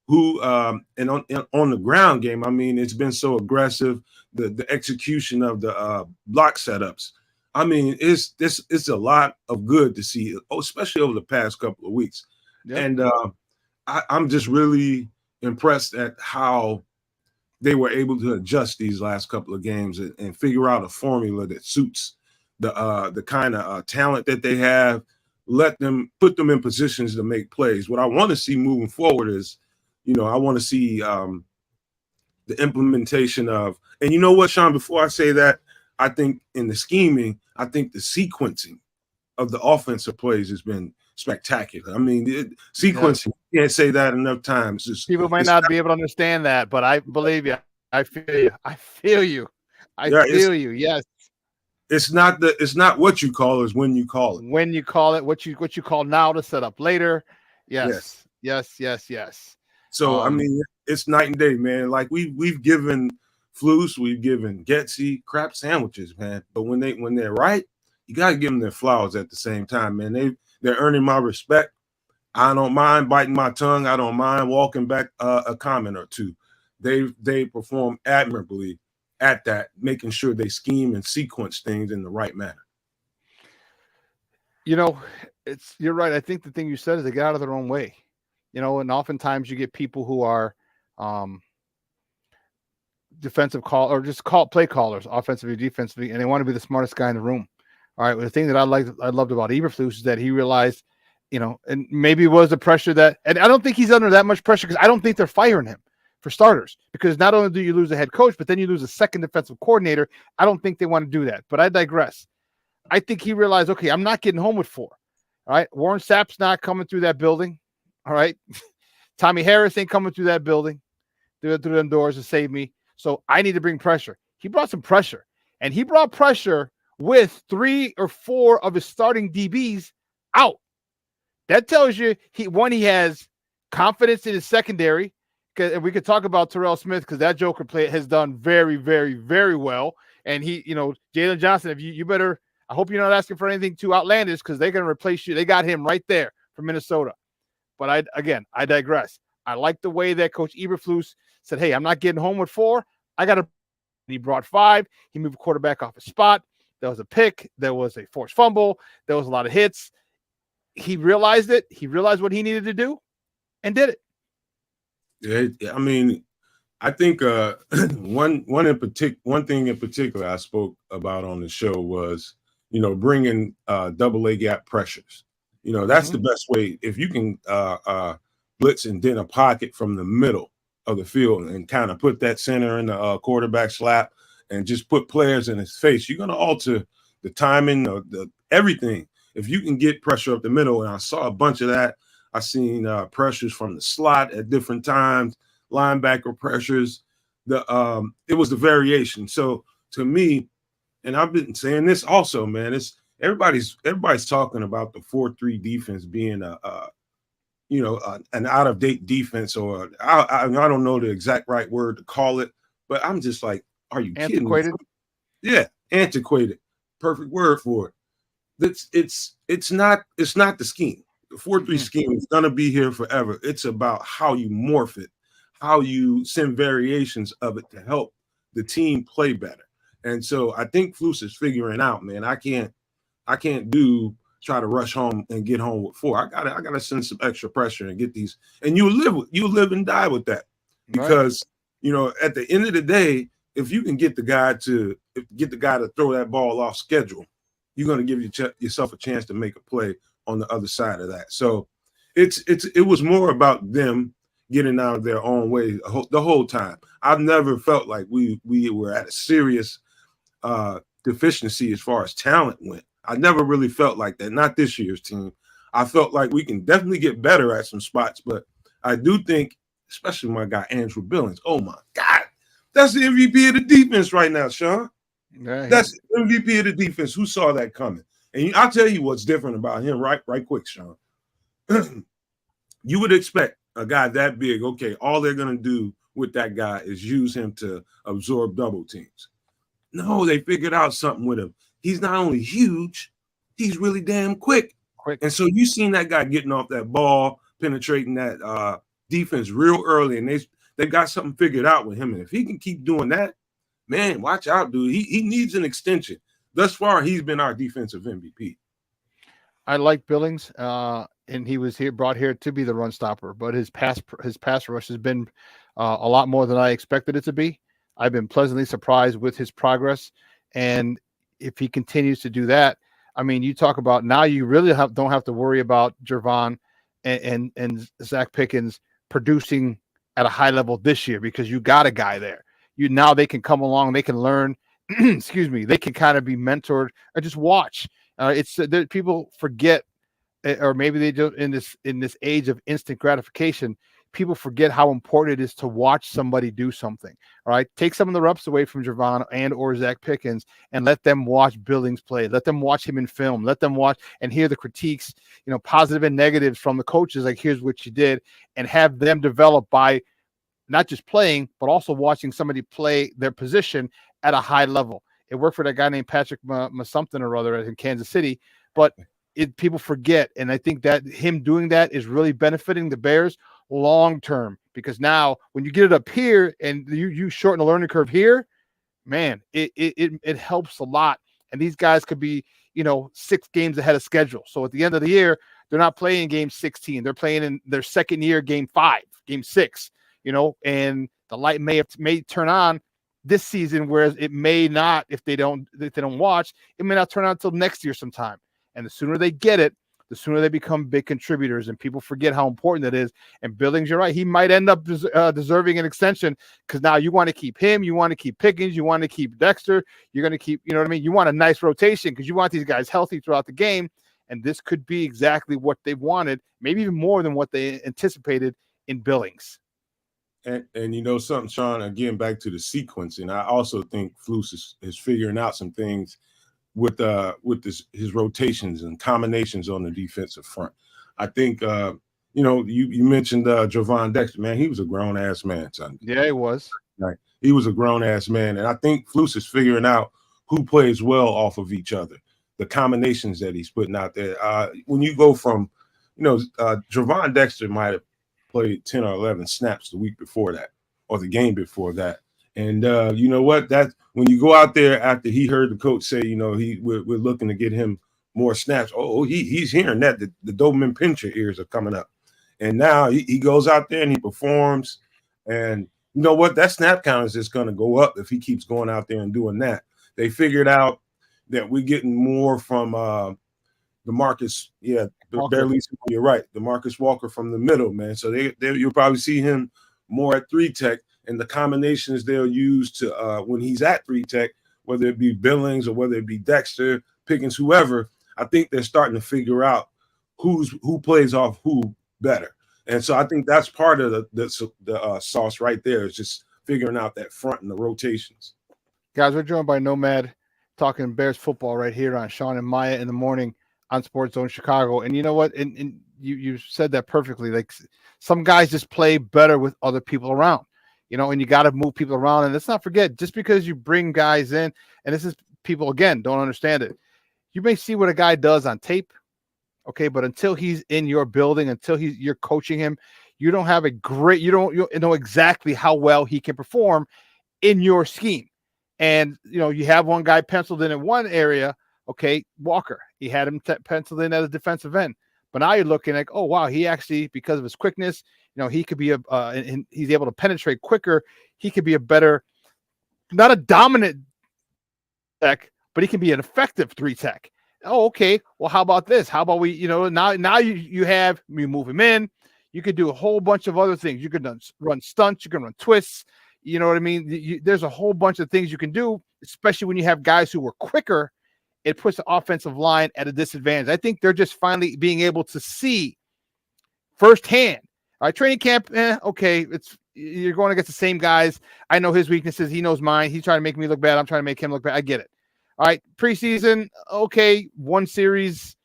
And on the ground game, I mean, it's been so aggressive. The execution of the block setups. I mean, it's a lot of good to see, especially over the past couple of weeks. Yep. And I'm just really impressed at how they were able to adjust these last couple of games and figure out a formula that suits the kind of talent that they have. Put them in positions to make plays. What I want to see moving forward is, you know, I want to see the implementation of, and you know what, Shawn, before I say that, I think in the scheming, I think the sequencing of the offensive plays has been spectacular. I mean, sequencing, you can't say that enough times. People might not be able to understand that, but I believe you. I feel you. I feel you. I feel you. Yes. It's not what you call, it's when you call it. When you call it, what you call now to set up later. Yes. So I mean, it's night and day, man. Like we've given Flus, we've given Getsy crap sandwiches, man. But when they're right, you gotta give them their flowers at the same time, man. They're earning my respect. I don't mind biting my tongue. I don't mind walking back a comment or two. They perform admirably at that, making sure they scheme and sequence things in the right manner. You know, you're right. I think the thing you said is they get out of their own way. You know, and oftentimes you get people who are defensive play callers, offensively, defensively, and they want to be the smartest guy in the room. All right. Well, the thing that I loved about Eberflus is that he realized, you know, and maybe it was the pressure and I don't think he's under that much pressure because I don't think they're firing him, for starters, because not only do you lose a head coach, but then you lose a second defensive coordinator. I don't think they want to do that, but I digress. I think he realized, okay, I'm not getting home with 4. All right. Warren Sapp's not coming through that building. All right. Tommy Harris ain't coming through that building. through them doors to save me. So I need to bring pressure. He brought some pressure, and he brought pressure with 3 or 4 of his starting DBs out. That tells you he has confidence in his secondary. And we could talk about Terrell Smith because that Joker has done very, very, very well. And Jalen Johnson, if you better, I hope you're not asking for anything too outlandish because they're going to replace you. They got him right there from Minnesota. But I digress. I like the way that Coach Eberflus said, hey, I'm not getting home with 4. I got to. He brought 5. He moved the quarterback off his spot. There was a pick. There was a forced fumble. There was a lot of hits. He realized it. He realized what he needed to do and did it. Yeah, I mean, I think one thing in particular I spoke about on the show was, bringing double A gap pressures. That's the best way. If you can blitz and dent a pocket from the middle of the field and kind of put that center in the quarterback's lap and just put players in his face, you're going to alter the timing, the everything. If you can get pressure up the middle, and I saw a bunch of that. I seen pressures from the slot at different times, linebacker pressures. It was the variation. So to me, and I've been saying this also, man, it's everybody's talking about the 4-3 defense being an out-of-date defense, or I don't know the exact right word to call it, but I'm just like, are you antiquated? Kidding me? Yeah, antiquated. Perfect word for it. It's not the scheme. The 4-3 scheme is going to be here forever. It's about how you morph it, how you send variations of it to help the team play better. And so I think Flus is figuring out, man, I can't try to rush home and get home with 4. I gotta send some extra pressure and get these. And you live and die with that, because at the end of the day, if you can get the guy to throw that ball off schedule, you're going to give yourself a chance to make a play on the other side of that. So it was more about them getting out of their own way the whole time. I've never felt like we were at a serious deficiency as far as talent went. I never really felt like that. Not this year's team. I felt like we can definitely get better at some spots, but I do think, especially my guy Andrew Billings, oh my God, that's the MVP of the defense right now, Shawn. Yeah, that's the MVP of the defense. Who saw that coming? And I'll tell you what's different about him right quick, Shawn. You would expect a guy that big, okay, all they're going to do with that guy is use him to absorb double teams. No, they figured out something with him. He's not only huge, he's really damn quick. And so you seen that guy getting off that ball, penetrating that defense real early, and they got something figured out with him. And if he can keep doing that, man, watch out, dude. He needs an extension. Thus far, he's been our defensive MVP. I like Billings, and he was brought here to be the run stopper, but his pass rush has been a lot more than I expected it to be. I've been pleasantly surprised with his progress, and if he continues to do that, I mean, you talk about now you really don't have to worry about Gervon and Zach Pickens producing at a high level this year, because you got a guy there. Now they can come along, they can learn. Excuse me, they can kind of be mentored or just watch. It's that people forget, or maybe they do in this age of instant gratification. People forget how important it is to watch somebody do something. All right, take some of the reps away from Gervon and or Zach Pickens and let them watch Billings play. Let them watch him in film. Let them watch and hear the critiques, positive and negatives from the coaches. Like, here's what you did, and have them develop by not just playing, but also watching somebody play their position at a high level. It worked for that guy named Patrick something or other in Kansas City, but people forget. And I think that him doing that is really benefiting the Bears long term, because now when you get it up here and you shorten the learning curve here, man, it helps a lot. And these guys could be 6 games ahead of schedule. So at the end of the year, they're not playing game 16. They're playing in their second year, game 5, game 6. And the light may turn on this season, whereas it may not if they don't watch. It may not turn on until next year sometime. And the sooner they get it, the sooner they become big contributors, and people forget how important that is. And Billings, you're right, he might end up deserving an extension, because now you want to keep him, you want to keep Pickens, you want to keep Dexter, you're going to keep, you know what I mean? You want a nice rotation because you want these guys healthy throughout the game. And this could be exactly what they wanted, maybe even more than what they anticipated in Billings. And you know something, Shawn, again, back to the sequencing. I also think Flus is figuring out some things with his rotations and combinations on the defensive front. I think you mentioned Javon Dexter, man. He was a grown ass man Sunday. Yeah, he was. Right. He was a grown ass man. And I think Flus is figuring out who plays well off of each other, the combinations that he's putting out there. When you go from, Javon Dexter might have played 10 or 11 snaps the week before that or the game before that. And you know what? That when you go out there after he heard the coach say, we're looking to get him more snaps. He's hearing that. The Doberman Pinscher ears are coming up. And now he goes out there and he performs. And you know what? That snap count is just going to go up if he keeps going out there and doing that. They figured out that we're getting more from DeMarcus. Yeah, barely. You're right. DeMarcus Walker from the middle, man. So you'll probably see him more at 3-tech, and the combinations they'll use to when he's at 3-tech, whether it be Billings or whether it be Dexter, Pickens, whoever. I think they're starting to figure out who plays off who better. And so I think that's part of the sauce right there, is just figuring out that front and the rotations. Guys, we're joined by Nomad, talking Bears football right here on Shawn and Maya in the morning on Sports Zone Chicago. And you know what? And you said that perfectly. Like, some guys just play better with other people around, and you got to move people around. And let's not forget, just because you bring guys in, and this is people, again, don't understand it. You may see what a guy does on tape. Okay, but until he's in your building, until you're coaching him, you don't have you don't know exactly how well he can perform in your scheme. And you have one guy penciled in one area. Okay, Walker, he had him penciled in as a defensive end, but now you're looking like, oh wow, he actually, because of his quickness, he could be and he's able to penetrate quicker. He could be a better, not a dominant tech, but he can be an effective 3-tech. Oh, okay. Well, how about this? How about we, now you move him in. You could do a whole bunch of other things. You could run stunts. You can run twists. You know what I mean? There's a whole bunch of things you can do, especially when you have guys who were quicker. It puts the offensive line at a disadvantage. I think they're just finally being able to see firsthand. All right, training camp, okay, you're going against the same guys. I know his weaknesses. He knows mine. He's trying to make me look bad. I'm trying to make him look bad. I get it. All right, preseason, okay, one series,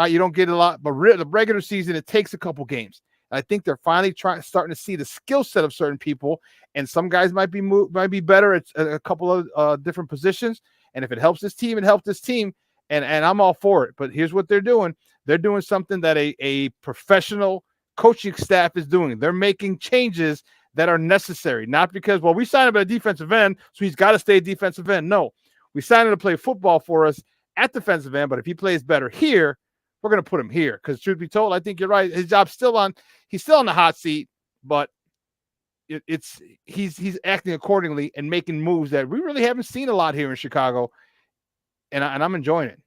you don't get a lot, but the regular season, it takes a couple games. And I think they're finally starting to see the skill set of certain people, and some guys might be better at a couple of different positions. And if it helps this team, it helps this team, and I'm all for it. But here's what they're doing: they're doing something that a professional coaching staff is doing. They're making changes that are necessary, not because we signed him at a defensive end, so he's got to stay a defensive end. No. We signed him to play football for us at defensive end, but if he plays better here, we're going to put him here. Because truth be told, I think you're right. His job's he's still on the hot seat, but he's acting accordingly and making moves that we really haven't seen a lot here in Chicago, and I'm enjoying it.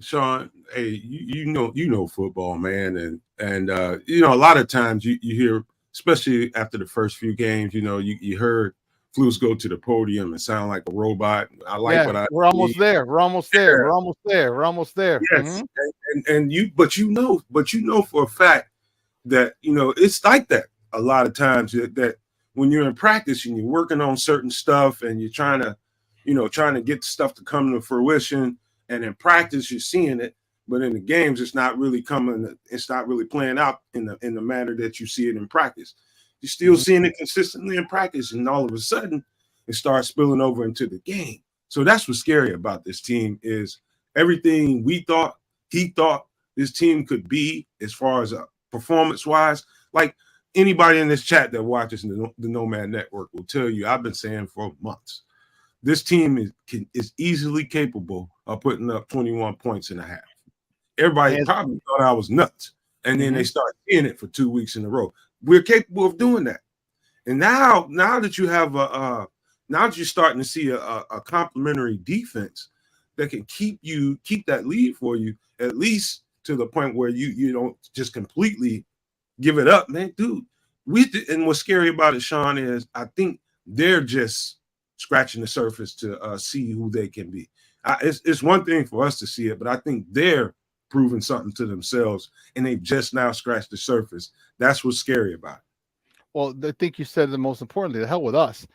Shawn, hey, you know football, man, and a lot of times you hear, especially after the first few games, you heard Flus go to the podium and sound like a robot. I like what I. We're almost there. We're almost there. We're almost there. We're almost there. Yes, but you know for a fact that it's like that a lot of times. That when you're in practice and you're working on certain stuff and you're trying to get stuff to come to fruition, and in practice you're seeing it, but in the games it's not really coming. It's not really playing out in the manner that you see it in practice. You're still seeing it consistently in practice, and all of a sudden it starts spilling over into the game. So that's what's scary about this team, is everything he thought this team could be as far as performance-wise. Like anybody in this chat that watches the Nomad Network will tell you, I've been saying for months, this team is easily capable of putting up 21 points and a half. Everybody probably thought I was nuts, and then they start seeing it for 2 weeks in a row. We're capable of doing that. And now that you have now that you're starting to see a complementary defense that can keep that lead for you, at least to the point where you don't just completely give it up, man. Dude, and what's scary about it, Shawn, is I think they're just scratching the surface to see who they can be. It's one thing for us to see it, but I think they're proving something to themselves, and they've just now scratched the surface. That's what's scary about it. Well, I think you said the most importantly, the hell with us.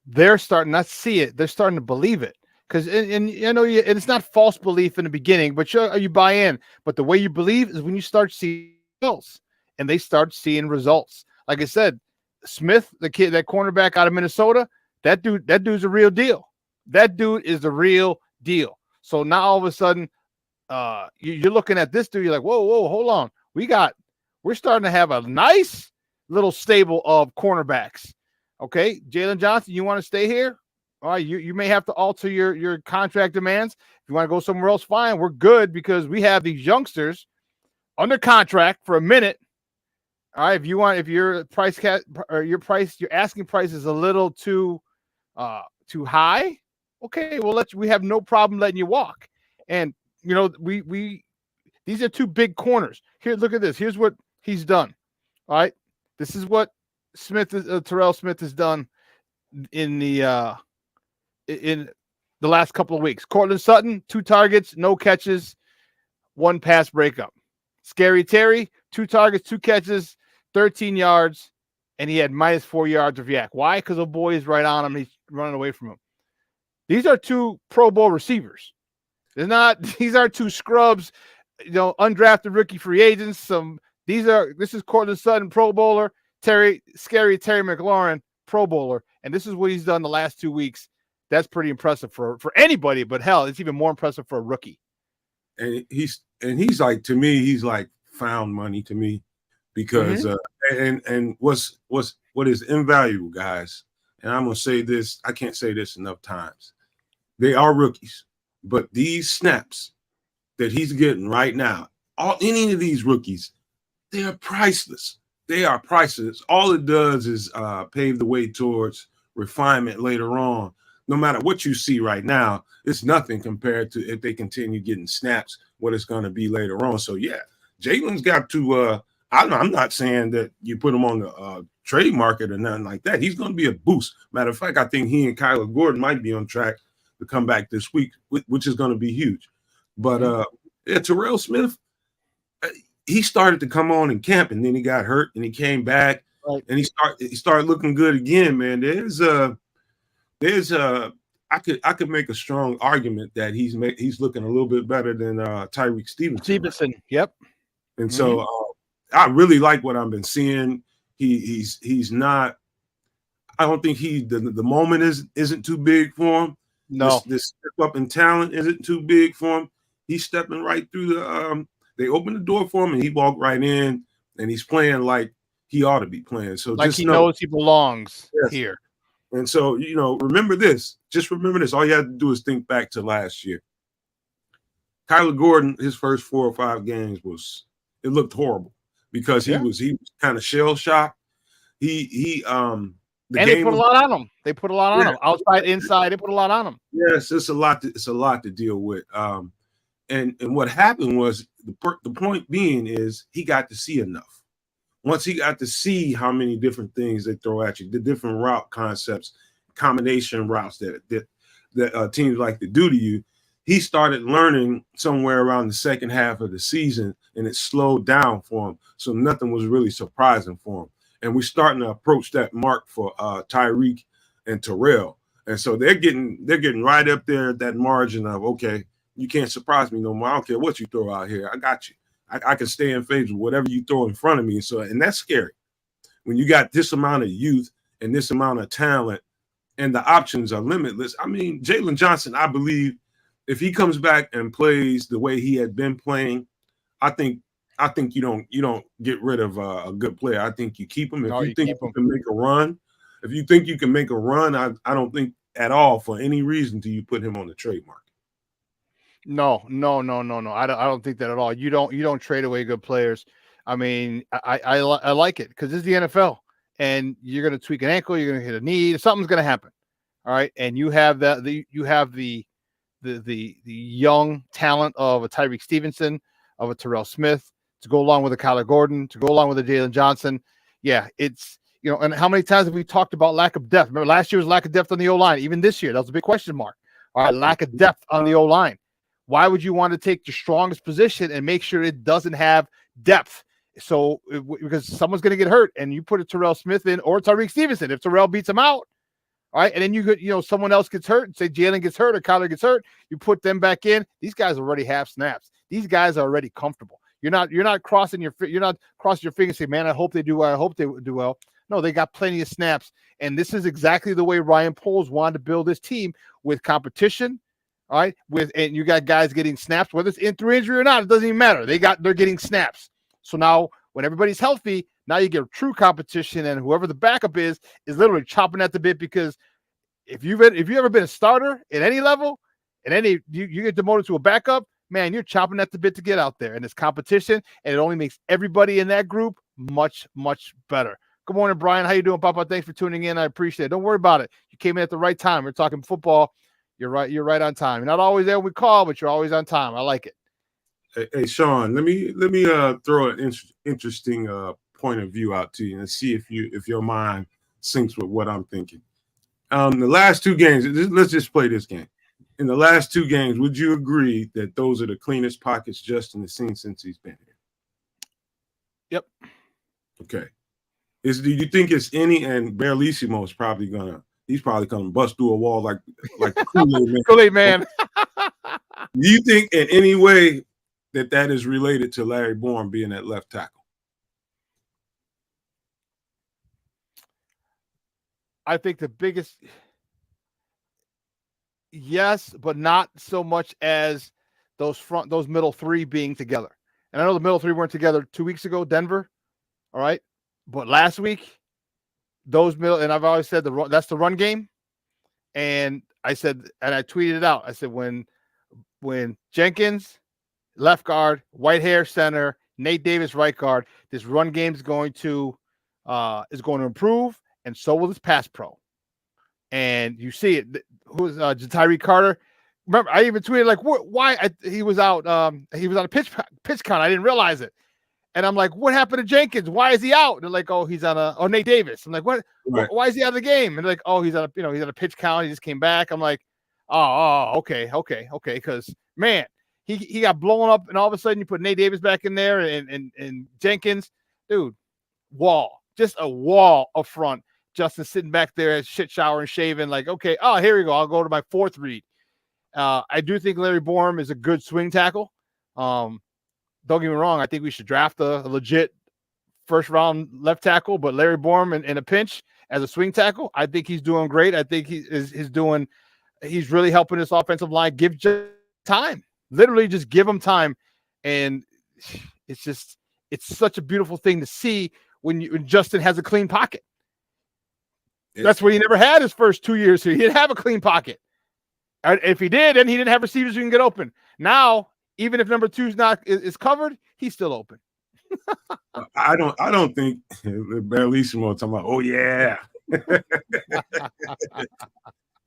They're starting not to see it. They're starting to believe it. Because, and you know, it's not false belief in the beginning, but you buy in. But the way you believe is when you start seeing results, and they start seeing results. Like I said, Smith, the kid, that cornerback out of Minnesota, that dude's a real deal. That dude is the real deal. So now all of a sudden, you're looking at this dude. You're like, whoa, hold on. We're starting to have a nice little stable of cornerbacks. Okay, Jalen Johnson, you want to stay here? All right, you may have to alter your contract demands. If you want to go somewhere else, fine. We're good because we have these youngsters under contract for a minute. All right, if your price cat or your asking price is a little too high, okay, we have no problem letting you walk. And you know, these are two big corners. Here, look at this. Here's what he's done. All right, this is what Terrell Smith has done in the last couple of weeks. Cortland Sutton, 2 targets, no catches, 1 pass breakup. Scary Terry, 2 targets, 2 catches, 13 yards, and he had -4 yards of yak. Why? Because the boy is right on him. He's running away from him. These are 2 Pro Bowl receivers. These are 2 scrubs, you know, undrafted rookie free agents. This is Cortland Sutton, Pro Bowler, Scary Terry McLaurin, Pro Bowler, and this is what he's done the last 2 weeks. That's pretty impressive for anybody, but hell, it's even more impressive for a rookie. And he's like, to me, he's like found money to me, because and what is invaluable, guys, and I'm gonna say this, I can't say this enough times. They are rookies, but these snaps that he's getting right now, any of these rookies, they are priceless. They are priceless. All it does is pave the way towards refinement later on. No matter what you see right now, it's nothing compared to if they continue getting snaps, what it's going to be later on. So, yeah, Jalen's got to I'm not saying that you put him on the trade market or nothing like that. He's going to be a boost. Matter of fact, I think he and Kyler Gordon might be on track to come back this week, which is going to be huge. But, Terrell Smith, he started to come on in camp, and then he got hurt, and he came back, and he started looking good again, man. I could make a strong argument that he's looking a little bit better than Tyreek Stevenson. Yep. And so I really like what I've been seeing. He's not. I don't think the moment isn't too big for him. No, this step up in talent isn't too big for him. He's stepping right through the. They opened the door for him, and he walked right in, and he's playing like he ought to be playing. So like he knows he belongs here. And so, you know, remember this. Just remember this. All you have to do is think back to last year. Kyler Gordon, his first 4 or 5 games it looked horrible because he was kind of shell shocked. They put a lot on him. They put a lot on him. Outside, inside, they put a lot on him. Yes, it's a lot to deal with. And what happened was the point being is he got to see enough. Once he got to see how many different things they throw at you, the different route concepts, combination routes that teams like to do to you, he started learning somewhere around the second half of the season, and it slowed down for him. So nothing was really surprising for him. And we're starting to approach that mark for Tyreek and Terrell. And so they're getting right up there at that margin of, okay, you can't surprise me no more. I don't care what you throw out here. I got you. I can stay in phase with whatever you throw in front of me. So, and that's scary. When you got this amount of youth and this amount of talent and the options are limitless. I mean, Jalen Johnson, I believe if he comes back and plays the way he had been playing, I think you don't get rid of a good player. I think you keep him. If you think you can make a run, I don't think at all for any reason do you put him on the trade market. No. I don't think that at all. You don't trade away good players. I mean, I like it because this is the NFL, and you're going to tweak an ankle, you're going to hit a knee, something's going to happen. All right, and you have the young talent of a Tyreek Stevenson, of a Terrell Smith to go along with a Kyler Gordon, to go along with a Jalen Johnson. Yeah, it's and how many times have we talked about lack of depth? Remember last year was lack of depth on the O-line. Even this year, that was a big question mark. All right, lack of depth on the O-line. Why would you want to take the strongest position and make sure it doesn't have depth? So because someone's going to get hurt, and you put a Terrell Smith in or Tyreek Stevenson if Terrell beats him out. All right, and then you could, someone else gets hurt, say Jalen gets hurt or Kyler gets hurt, you put them back in. These guys already have snaps. These guys are already comfortable. You're not crossing your fingers and say, man, I hope they do well. I hope they do well. No, they got plenty of snaps, and this is exactly the way Ryan Poles wanted to build this team, with competition. All right, and you got guys getting snaps, whether it's in through injury or not, it doesn't even matter. They're getting snaps. So now when everybody's healthy, now you get true competition, and whoever the backup is literally chopping at the bit, because if you've ever been a starter at any level, and you get demoted to a backup, man, you're chopping at the bit to get out there. And it's competition, and it only makes everybody in that group much, much better. Good morning, Brian. How you doing, Papa? Thanks for tuning in. I appreciate it. Don't worry about it. You came in at the right time. We're talking football. You're right. You're right on time. You're not always there when we call, but you're always on time. I like it. Hey, Shawn, let me throw an interesting point of view out to you and see if your mind syncs with what I'm thinking. The last two games, let's just play this game. In the last two games, would you agree that those are the cleanest pockets Justin has seen since he's been here? Yep. Okay. Do you think it's any, and Barlissimo is probably gonna bust through a wall like the Kool-Aid man. Kool-Aid man. Do you think in any way that is related to Larry Bourne being at left tackle? I think the biggest, yes, but not so much as those middle three being together. And I know the middle three weren't together 2 weeks ago, Denver. All right. But last week, those middle, and I've always said that's the run game. And I said, and I tweeted it out. I said, when Jenkins, left guard, Whitehair center, Nate Davis right guard, this run game is going to improve, and so will this pass pro. And you see it. Who's Tyree Carter? Remember, I even tweeted why he was out. He was on a pitch count. I didn't realize it. And I'm like, what happened to Jenkins? Why is he out? And they're like, oh, he's on Nate Davis. I'm like, what? Right. Why is he out of the game? And they're like, oh, he's on a pitch count. He just came back. I'm like, okay. Because man, he got blown up, and all of a sudden you put Nate Davis back in there and Jenkins, dude, just a wall up front. Justin sitting back there, shit shower and shaving, like, okay, here we go. I'll go to my fourth read. I do think Larry Bourne is a good swing tackle. Don't get me wrong. I think we should draft a legit first round left tackle, but Larry Bourne in a pinch as a swing tackle, I think he's doing great. I think he's really helping this offensive line. Give just time, literally just give him time. And it's such a beautiful thing to see when Justin has a clean pocket. That's what he never had his first 2 years here. He didn't have a clean pocket. If he did, then he didn't have receivers who can get open. Now, even if number 2 is covered, he's still open. I don't think Barlissimo talking about, oh yeah.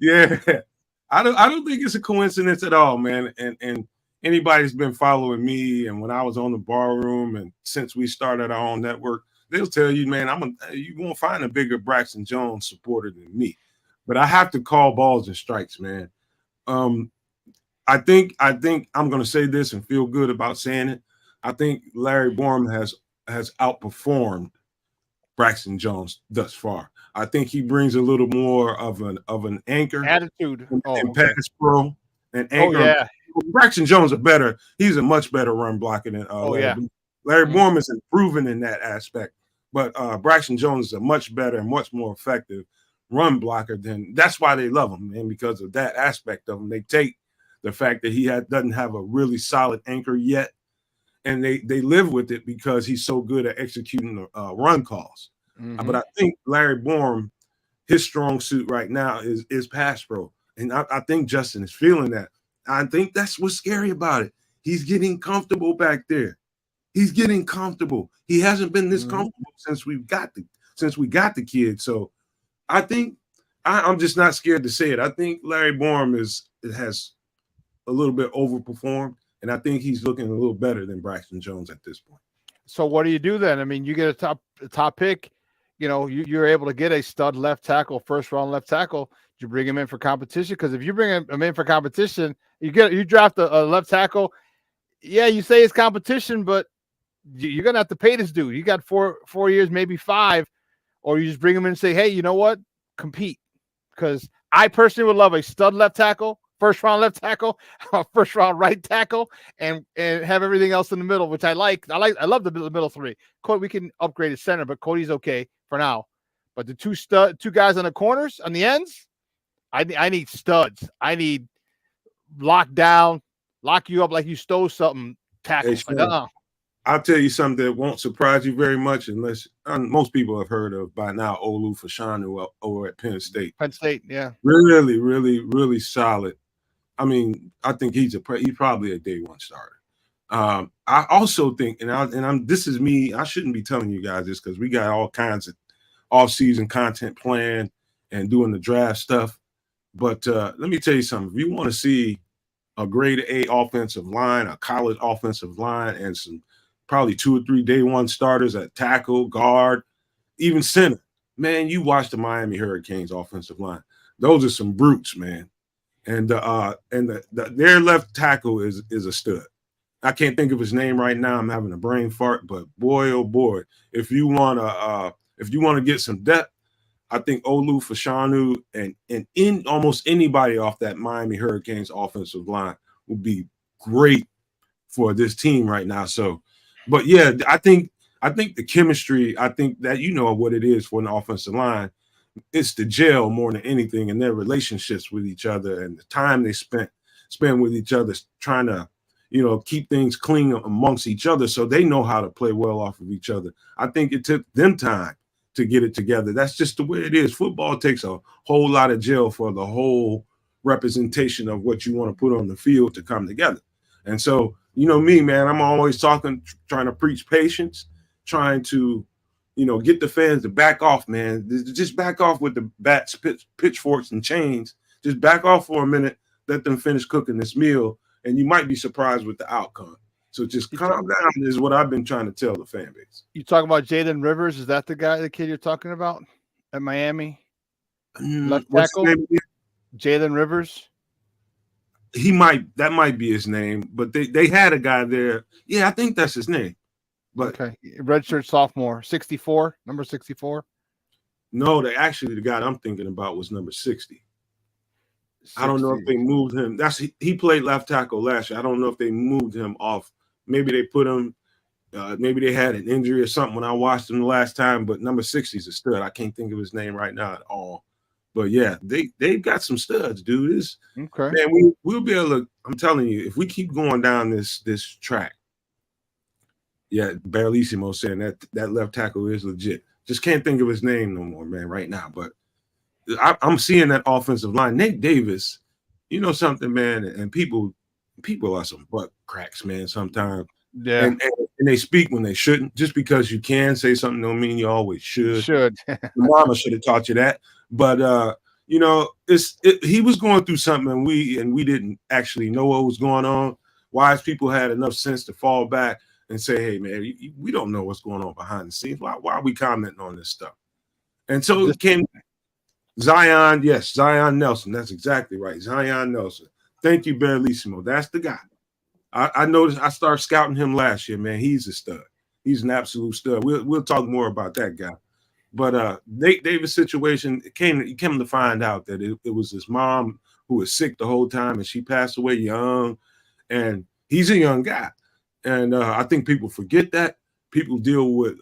Yeah. I don't think it's a coincidence at all, man. And anybody's been following me, and when I was on the bar room, and since we started our own network, they'll tell you, man, you won't find a bigger Braxton Jones supporter than me. But I have to call balls and strikes, man. I think I'm going to say this and feel good about saying it. I think Larry Bourne has outperformed Braxton Jones thus far. I think he brings a little more of an anchor attitude and pass pro and anchor. Oh, yeah. Braxton Jones he's a much better run blocker than Larry Bourne is improving in that aspect. But Braxton Jones is a much better and much more effective run blocker that's why they love him, man, because of that aspect of him. They take the fact that he doesn't have a really solid anchor yet, and they live with it because he's so good at executing run calls. Mm-hmm. But I think Larry Bourne, his strong suit right now is pass pro, and I think Justin is feeling that. I think that's what's scary about it. He's getting comfortable back there. He's getting comfortable. He hasn't been this comfortable since we got the kid. So I think I'm just not scared to say it. I think Larry Bourne has a little bit overperformed, and I think he's looking a little better than Braxton Jones at this point. So what do you do then? I mean, you get a top pick. You're able to get a stud left tackle, first round left tackle. You bring him in for competition, because if you bring him in for competition, you draft a left tackle. Yeah, you say it's competition, but you're gonna have to pay this dude. You got 4 years, maybe 5, or you just bring him in and say, hey, you know what? Compete. Because I personally would love a stud left tackle, first round left tackle, a first round right tackle, and have everything else in the middle, which I like. I love the middle 3. Cody, we can upgrade his center, but Cody's okay for now. But the two guys on the corners, on the ends, I need studs. I need lock down, lock you up like you stole something. Tackle. Hey, I'll tell you something that won't surprise you very much, unless most people have heard of by now Olu Fashanu over at Penn State. Penn State, yeah, really, really, really solid. I mean, I think he's probably a day one starter. I also think, this is me. I shouldn't be telling you guys this because we got all kinds of off-season content planned and doing the draft stuff. But let me tell you something. If you want to see a grade A offensive line, a college offensive line, and some probably 2 or 3 day one starters at tackle, guard, even center, man, you watch the Miami Hurricanes offensive line. Those are some brutes, man. And their left tackle is a stud. I can't think of his name right now. I'm having a brain fart, but boy, oh boy, if you want to get some depth, I think Olu Fashanu and in almost anybody off that Miami Hurricanes offensive line would be great for this team right now. So, but yeah, I think the chemistry, I think that you know what it is for an offensive line. It's the gel more than anything, and their relationships with each other and the time they spend with each other, trying to, keep things clean amongst each other so they know how to play well off of each other. I think it took them time to get it together. That's just the way it is. Football takes a whole lot of gel for the whole representation of what you want to put on the field to come together. And so, me, man, I'm always trying to preach patience, trying to, get the fans to back off, man. Just back off with the bats, pitchforks, and chains. Just back off for a minute. Let them finish cooking this meal, and you might be surprised with the outcome. So just calm down is what I've been trying to tell the fan base. You talking about Jalen Rivers? Is that the kid you're talking about at Miami? Left tackle? Jalen Rivers? That might be his name, but they had a guy there. Yeah, I think that's his name. But okay, redshirt sophomore, 64, number 64. No, the guy I'm thinking about was number 60. I don't know if they moved him. He played left tackle last year. I don't know if they moved him off. Maybe they put him. Maybe they had an injury or something when I watched him the last time. But number 60 is a stud. I can't think of his name right now at all. But yeah, they've got some studs, dude. Okay, man, we'll be able to. I'm telling you, if we keep going down this track, yeah, Barrelissimo saying that left tackle is legit. Just can't think of his name no more, man, right now. But I'm seeing that offensive line. Nate Davis, you know something, man, and people are some butt cracks, man, sometimes. Yeah. And they speak when they shouldn't. Just because you can say something don't mean you always should. Your mama should have taught you that. But he was going through something, and we didn't actually know what was going on. Wise people had enough sense to fall back and say, hey, man, we don't know what's going on behind the scenes. Why are we commenting on this stuff? And so it came Zion, yes, Zion Nelson. That's exactly right. Zion Nelson. Thank you, Barrelissimo. That's the guy. I noticed I started scouting him last year, man. He's a stud. He's an absolute stud. We'll talk more about that guy. But Nate Davis' situation, he came to find out that it was his mom who was sick the whole time, and she passed away young. And he's a young guy. And I think people forget that. People deal with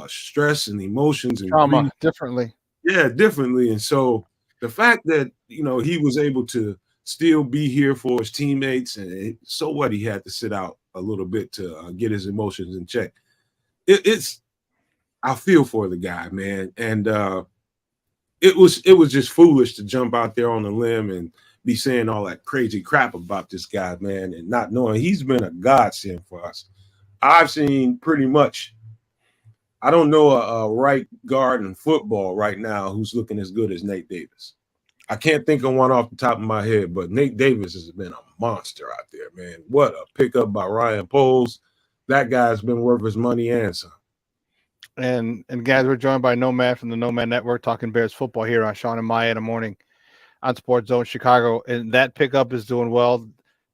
stress and emotions and trauma grief differently. Yeah, differently. And so the fact that, he was able to still be here for his teammates, and so what, he had to sit out a little bit to get his emotions in check. I feel for the guy, man. And it was just foolish to jump out there on a limb and be saying all that crazy crap about this guy, man, and not knowing he's been a godsend for us. I've seen pretty much, I don't know a right guard in football right now who's looking as good as Nate Davis. I can't think of one off the top of my head, but Nate Davis has been a monster out there, man. What a pickup by Ryan Poles. That guy's been worth his money and some. And guys, we're joined by Nomad from the Nomad Network, talking Bears football here on Shawn and Maya in the morning on Sports Zone Chicago. And that pickup is doing well.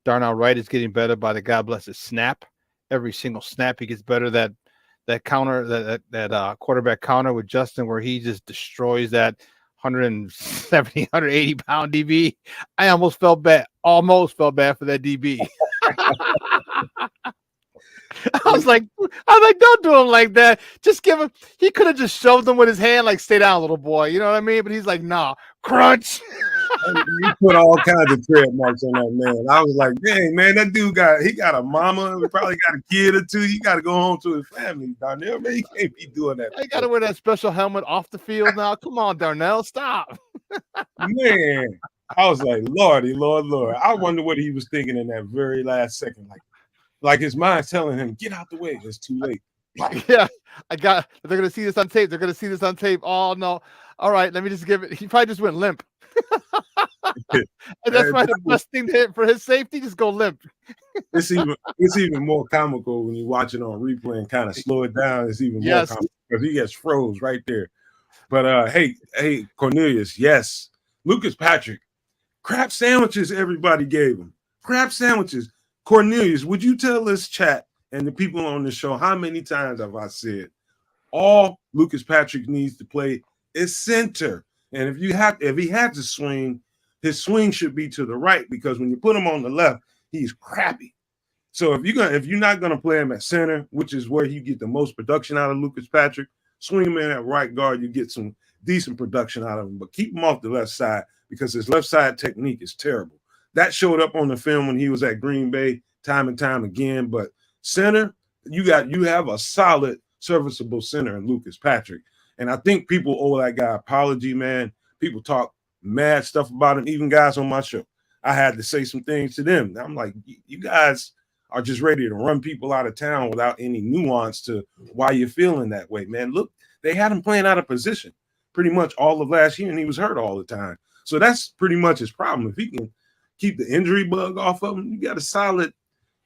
Darnell Wright is getting better by the God bless his snap. every single snap he gets better. That counter, that quarterback counter with Justin, where he just destroys that 170, 180 pound DB. I almost felt bad for that DB. I was like, don't do him like that. Just give him. He could have just shoved him with his hand, like, stay down, little boy. You know what I mean? But he's like, nah, crunch. You put all kinds of trademarks on that man. I was like, dang, man, that dude got a mama. He probably got a kid or two. He got to go home to his family, Darnell. Man, he can't be doing that. I got to wear that special helmet off the field now. Come on, Darnell, stop. Man, I was like, Lordy, Lord. I wonder what he was thinking in that very last second. Like his mind's telling him, get out the way. It's too late. Yeah, they're going to see this on tape. Oh, no. All right, let me just give it. He probably just went limp. And that's probably the best thing to hit for his safety. Just go limp. It's even more comical when you watch it on replay and kind of slow it down. It's even more comical because he gets froze right there. But hey, Cornelius, yes, Lucas Patrick, crap sandwiches. Everybody gave him crap sandwiches. Cornelius, would you tell this chat and the people on the show how many times have I said all Lucas Patrick needs to play is center? And if he had to swing, his swing should be to the right, because when you put him on the left, he's crappy. So if you're not gonna play him at center, which is where you get the most production out of Lucas Patrick, swing him in at right guard, you get some decent production out of him. But keep him off the left side, because his left side technique is terrible. That showed up on the film when he was at Green Bay time and time again. But center, you have a solid, serviceable center in Lucas Patrick. And I think people owe that guy an apology, man. People talk mad stuff about him, even guys on my show. I had to say some things to them. I'm like, you guys are just ready to run people out of town without any nuance to why you're feeling that way, man. Look, they had him playing out of position pretty much all of last year, and he was hurt all the time. So that's pretty much his problem. If he can keep the injury bug off of him, you got a solid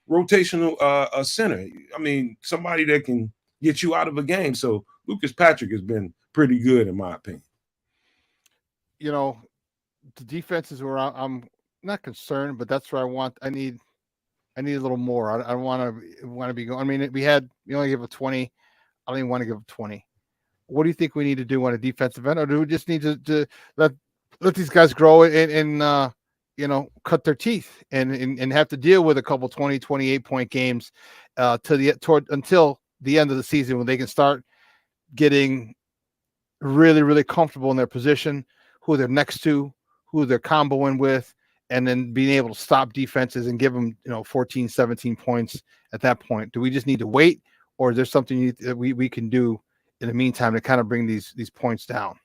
rotational center. I mean, somebody that can get you out of a game. So Lucas Patrick has been pretty good, in my opinion. You know, the defense is where I'm not concerned, but that's where I need a little more. I want to be going. I mean, we only give up 20. I don't even want to give up 20. What do you think we need to do on a defensive end, or do we just need to let these guys grow and cut their teeth and have to deal with a couple 20, 28 point games until the end of the season, when they can start getting really, really comfortable in their position, who they're next to, who they're comboing with, and then being able to stop defenses and give them, 14, 17 points at that point? Do we just need to wait, or is there something that we can do in the meantime to kind of bring these points down?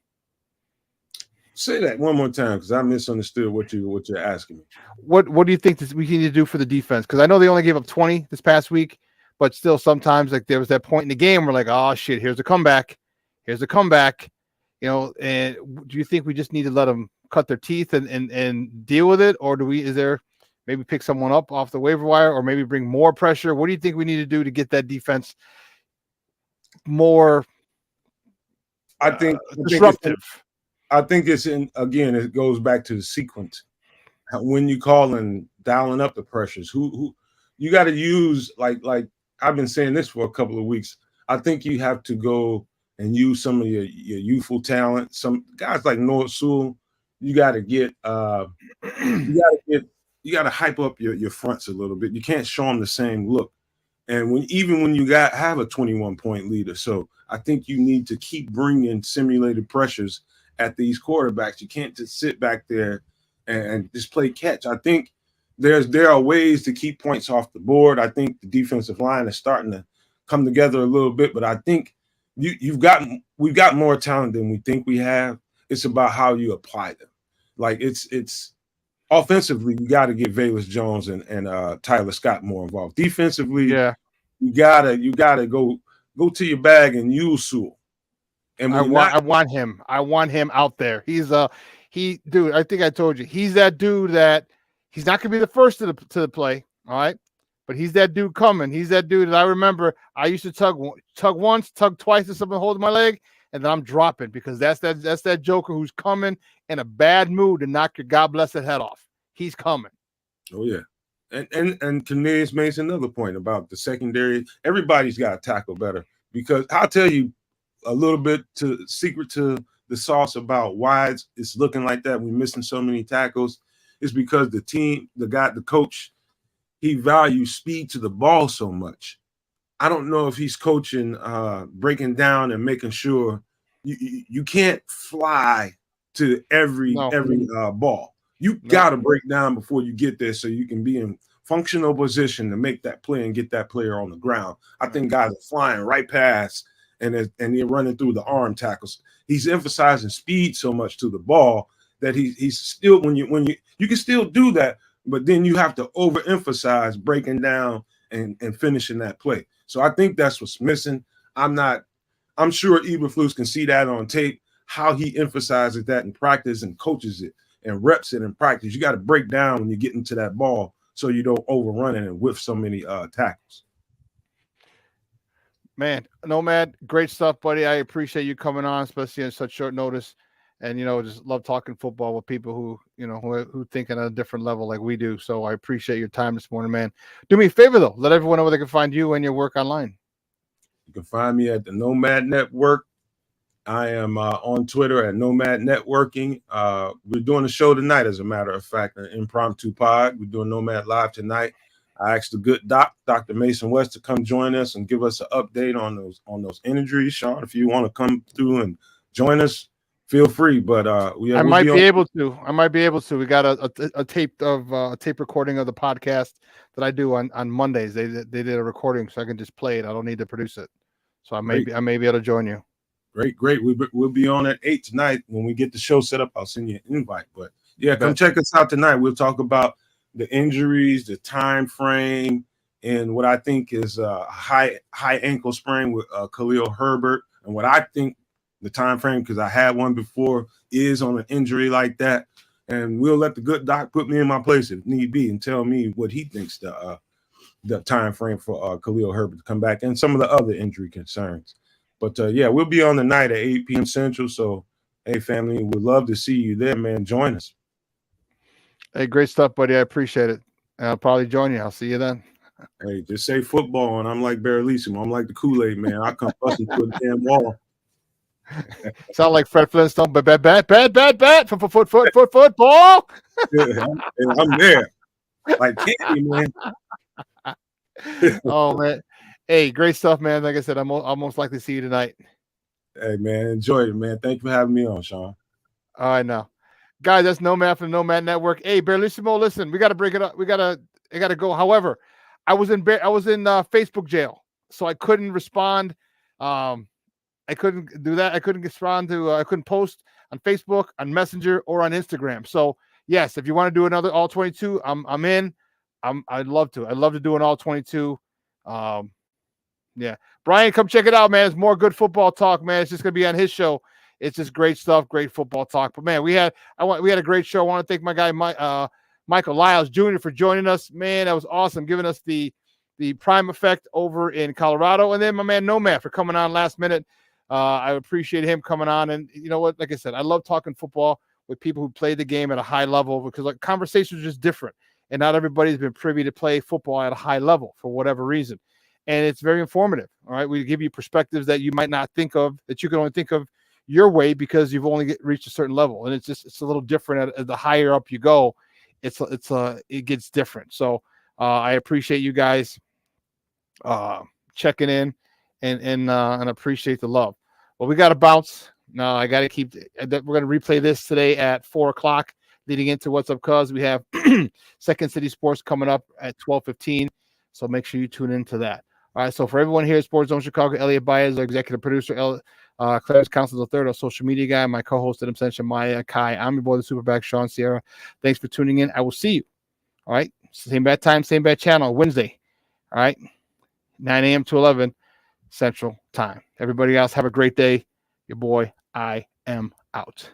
Say that one more time, because I misunderstood what you're asking me. What do you think we need to do for the defense? Because I know they only gave up 20 this past week, but still sometimes, like, there was that point in the game where, like, oh shit, here's a comeback. And do you think we just need to let them cut their teeth and deal with it, or is there maybe pick someone up off the waiver wire, or maybe bring more pressure? What do you think we need to do to get that defense more disruptive? I think it goes back to the sequence. When you call and dialing up the pressures, who you got to use, like I've been saying this for a couple of weeks. I think you have to go and use some of your youthful talent. Some guys like Noah Sewell, you got to get you got to hype up your fronts a little bit. You can't show them the same look. And when you have a 21-point leader. So I think you need to keep bringing simulated pressures at these quarterbacks. You can't just sit back there and just play catch. I think there are ways to keep points off the board. I think the defensive line is starting to come together a little bit, but I think we've got more talent than we think we have. It's about how you apply them. Like it's offensively, you got to get Velus Jones and Tyler Scott more involved. Defensively, yeah, you gotta go to your bag and use Sewell. And I want him out there. He's dude. I think I told you, he's that dude that he's not gonna be the first to the play. All right. But he's that dude coming. He's that dude that I remember I used to tug once, tug twice, if something holds my leg, and then I'm dropping, because that's that joker who's coming in a bad mood to knock your God blessed head off. He's coming. Oh yeah. And Cornelius makes another point about the secondary. Everybody's got to tackle better, because I'll tell you a little bit secret to the sauce about why it's looking like that. We're missing so many tackles. It's because the coach, he values speed to the ball so much. I don't know if he's coaching breaking down and making sure you can't fly to every ball. You got to break down before you get there so you can be in functional position to make that play and get that player on the ground. I think guys are flying right past and they're running through the arm tackles. He's emphasizing speed so much to the ball that he's still when you can still do that, but then you have to overemphasize breaking down and finishing that play. So I think that's what's missing. I'm sure Eberflus can see that on tape, how he emphasizes that in practice and coaches it and reps it in practice. You got to break down when you get into that ball so you don't overrun it and whiff so many tackles. Man, Nomad, great stuff, buddy. I appreciate you coming on, especially on such short notice. And, just love talking football with people who think on a different level like we do. So I appreciate your time this morning, man. Do me a favor, though. Let everyone know where they can find you and your work online. You can find me at the Nomad Network. I am on Twitter at Nomad Networking. We're doing a show tonight, as a matter of fact, an impromptu pod. We're doing Nomad Live tonight. I asked the good Dr. Mason West, to come join us and give us an update on those injuries. Shawn, if you want to come through and join us, feel free. But I might be able to. We got a tape recording of the podcast that I do on Mondays. They did a recording, so I can just play it. I don't need to produce it. So I may be able to join you. Great. We'll be on at 8 tonight. When we get the show set up, I'll send you an invite. But yeah, come check us out tonight. We'll talk about the injuries, the time frame, and what I think is a high ankle sprain with Khalil Herbert, and what I think the time frame, because I had one before, is on an injury like that. And we'll let the good doc put me in my place if need be and tell me what he thinks the time frame for Khalil Herbert to come back and some of the other injury concerns. But yeah, we'll be on the night at 8 p.m. Central. So, hey, family, we'd love to see you there, man. Join us. Hey, great stuff, buddy. I appreciate it. I'll probably join you. I'll see you then. Hey, just say football, and I'm like Barrelissimo. I'm like the Kool-Aid man. I come busting through a damn wall. Sound like Fred Flintstone. Bat, football. I'm there. Like candy, man. Oh, man. Hey, great stuff, man. Like I said, I'll most likely see you tonight. Hey, man. Enjoy it, man. Thank you for having me on, Shawn. All right, now. Guys, that's Nomad from the Nomad Network. Hey, Barrelissimo, listen, we got to break it up. I got to go. However, I was in Facebook jail, so I couldn't respond. I couldn't do that. I couldn't respond to. I couldn't post on Facebook, on Messenger, or on Instagram. So yes, if you want to do another all 22, I'm in. I'd love to. I'd love to do an all 22. Yeah, Brian, come check it out, man. It's more good football talk, man. It's just gonna be on his show. It's just great stuff, great football talk. But man, we had a great show. I want to thank my guy Michael Lyle Jr. for joining us. Man, that was awesome, giving us the prime effect over in Colorado. And then my man Nomad for coming on last minute. I appreciate him coming on. And you know what? Like I said, I love talking football with people who play the game at a high level, because like conversations are just different. And not everybody's been privy to play football at a high level for whatever reason. And it's very informative. All right. We give you perspectives that you might not think of, that you can only think of your way because you've only reached a certain level. And it's a little different at the higher up you go. It gets different. So I appreciate you guys checking in and appreciate the love. Well, we got to bounce. No, I got to keep. We're going to replay this today at 4:00, leading into What's Up, Cuz. We have Second City Sports coming up at 12:15. So make sure you tune into that. All right. So for everyone here at Sports Zone Chicago, Elliot Baez, our executive producer, Clarence Council III, our social media guy, my co-host, Adam Sencha, Maya Kai. I'm your boy, the SuperBack, Shawn Sierra. Thanks for tuning in. I will see you. All right. Same bad time, same bad channel, Wednesday. All right. 9 a.m. to 11 Central Time. Everybody else, have a great day. Your boy, I am out.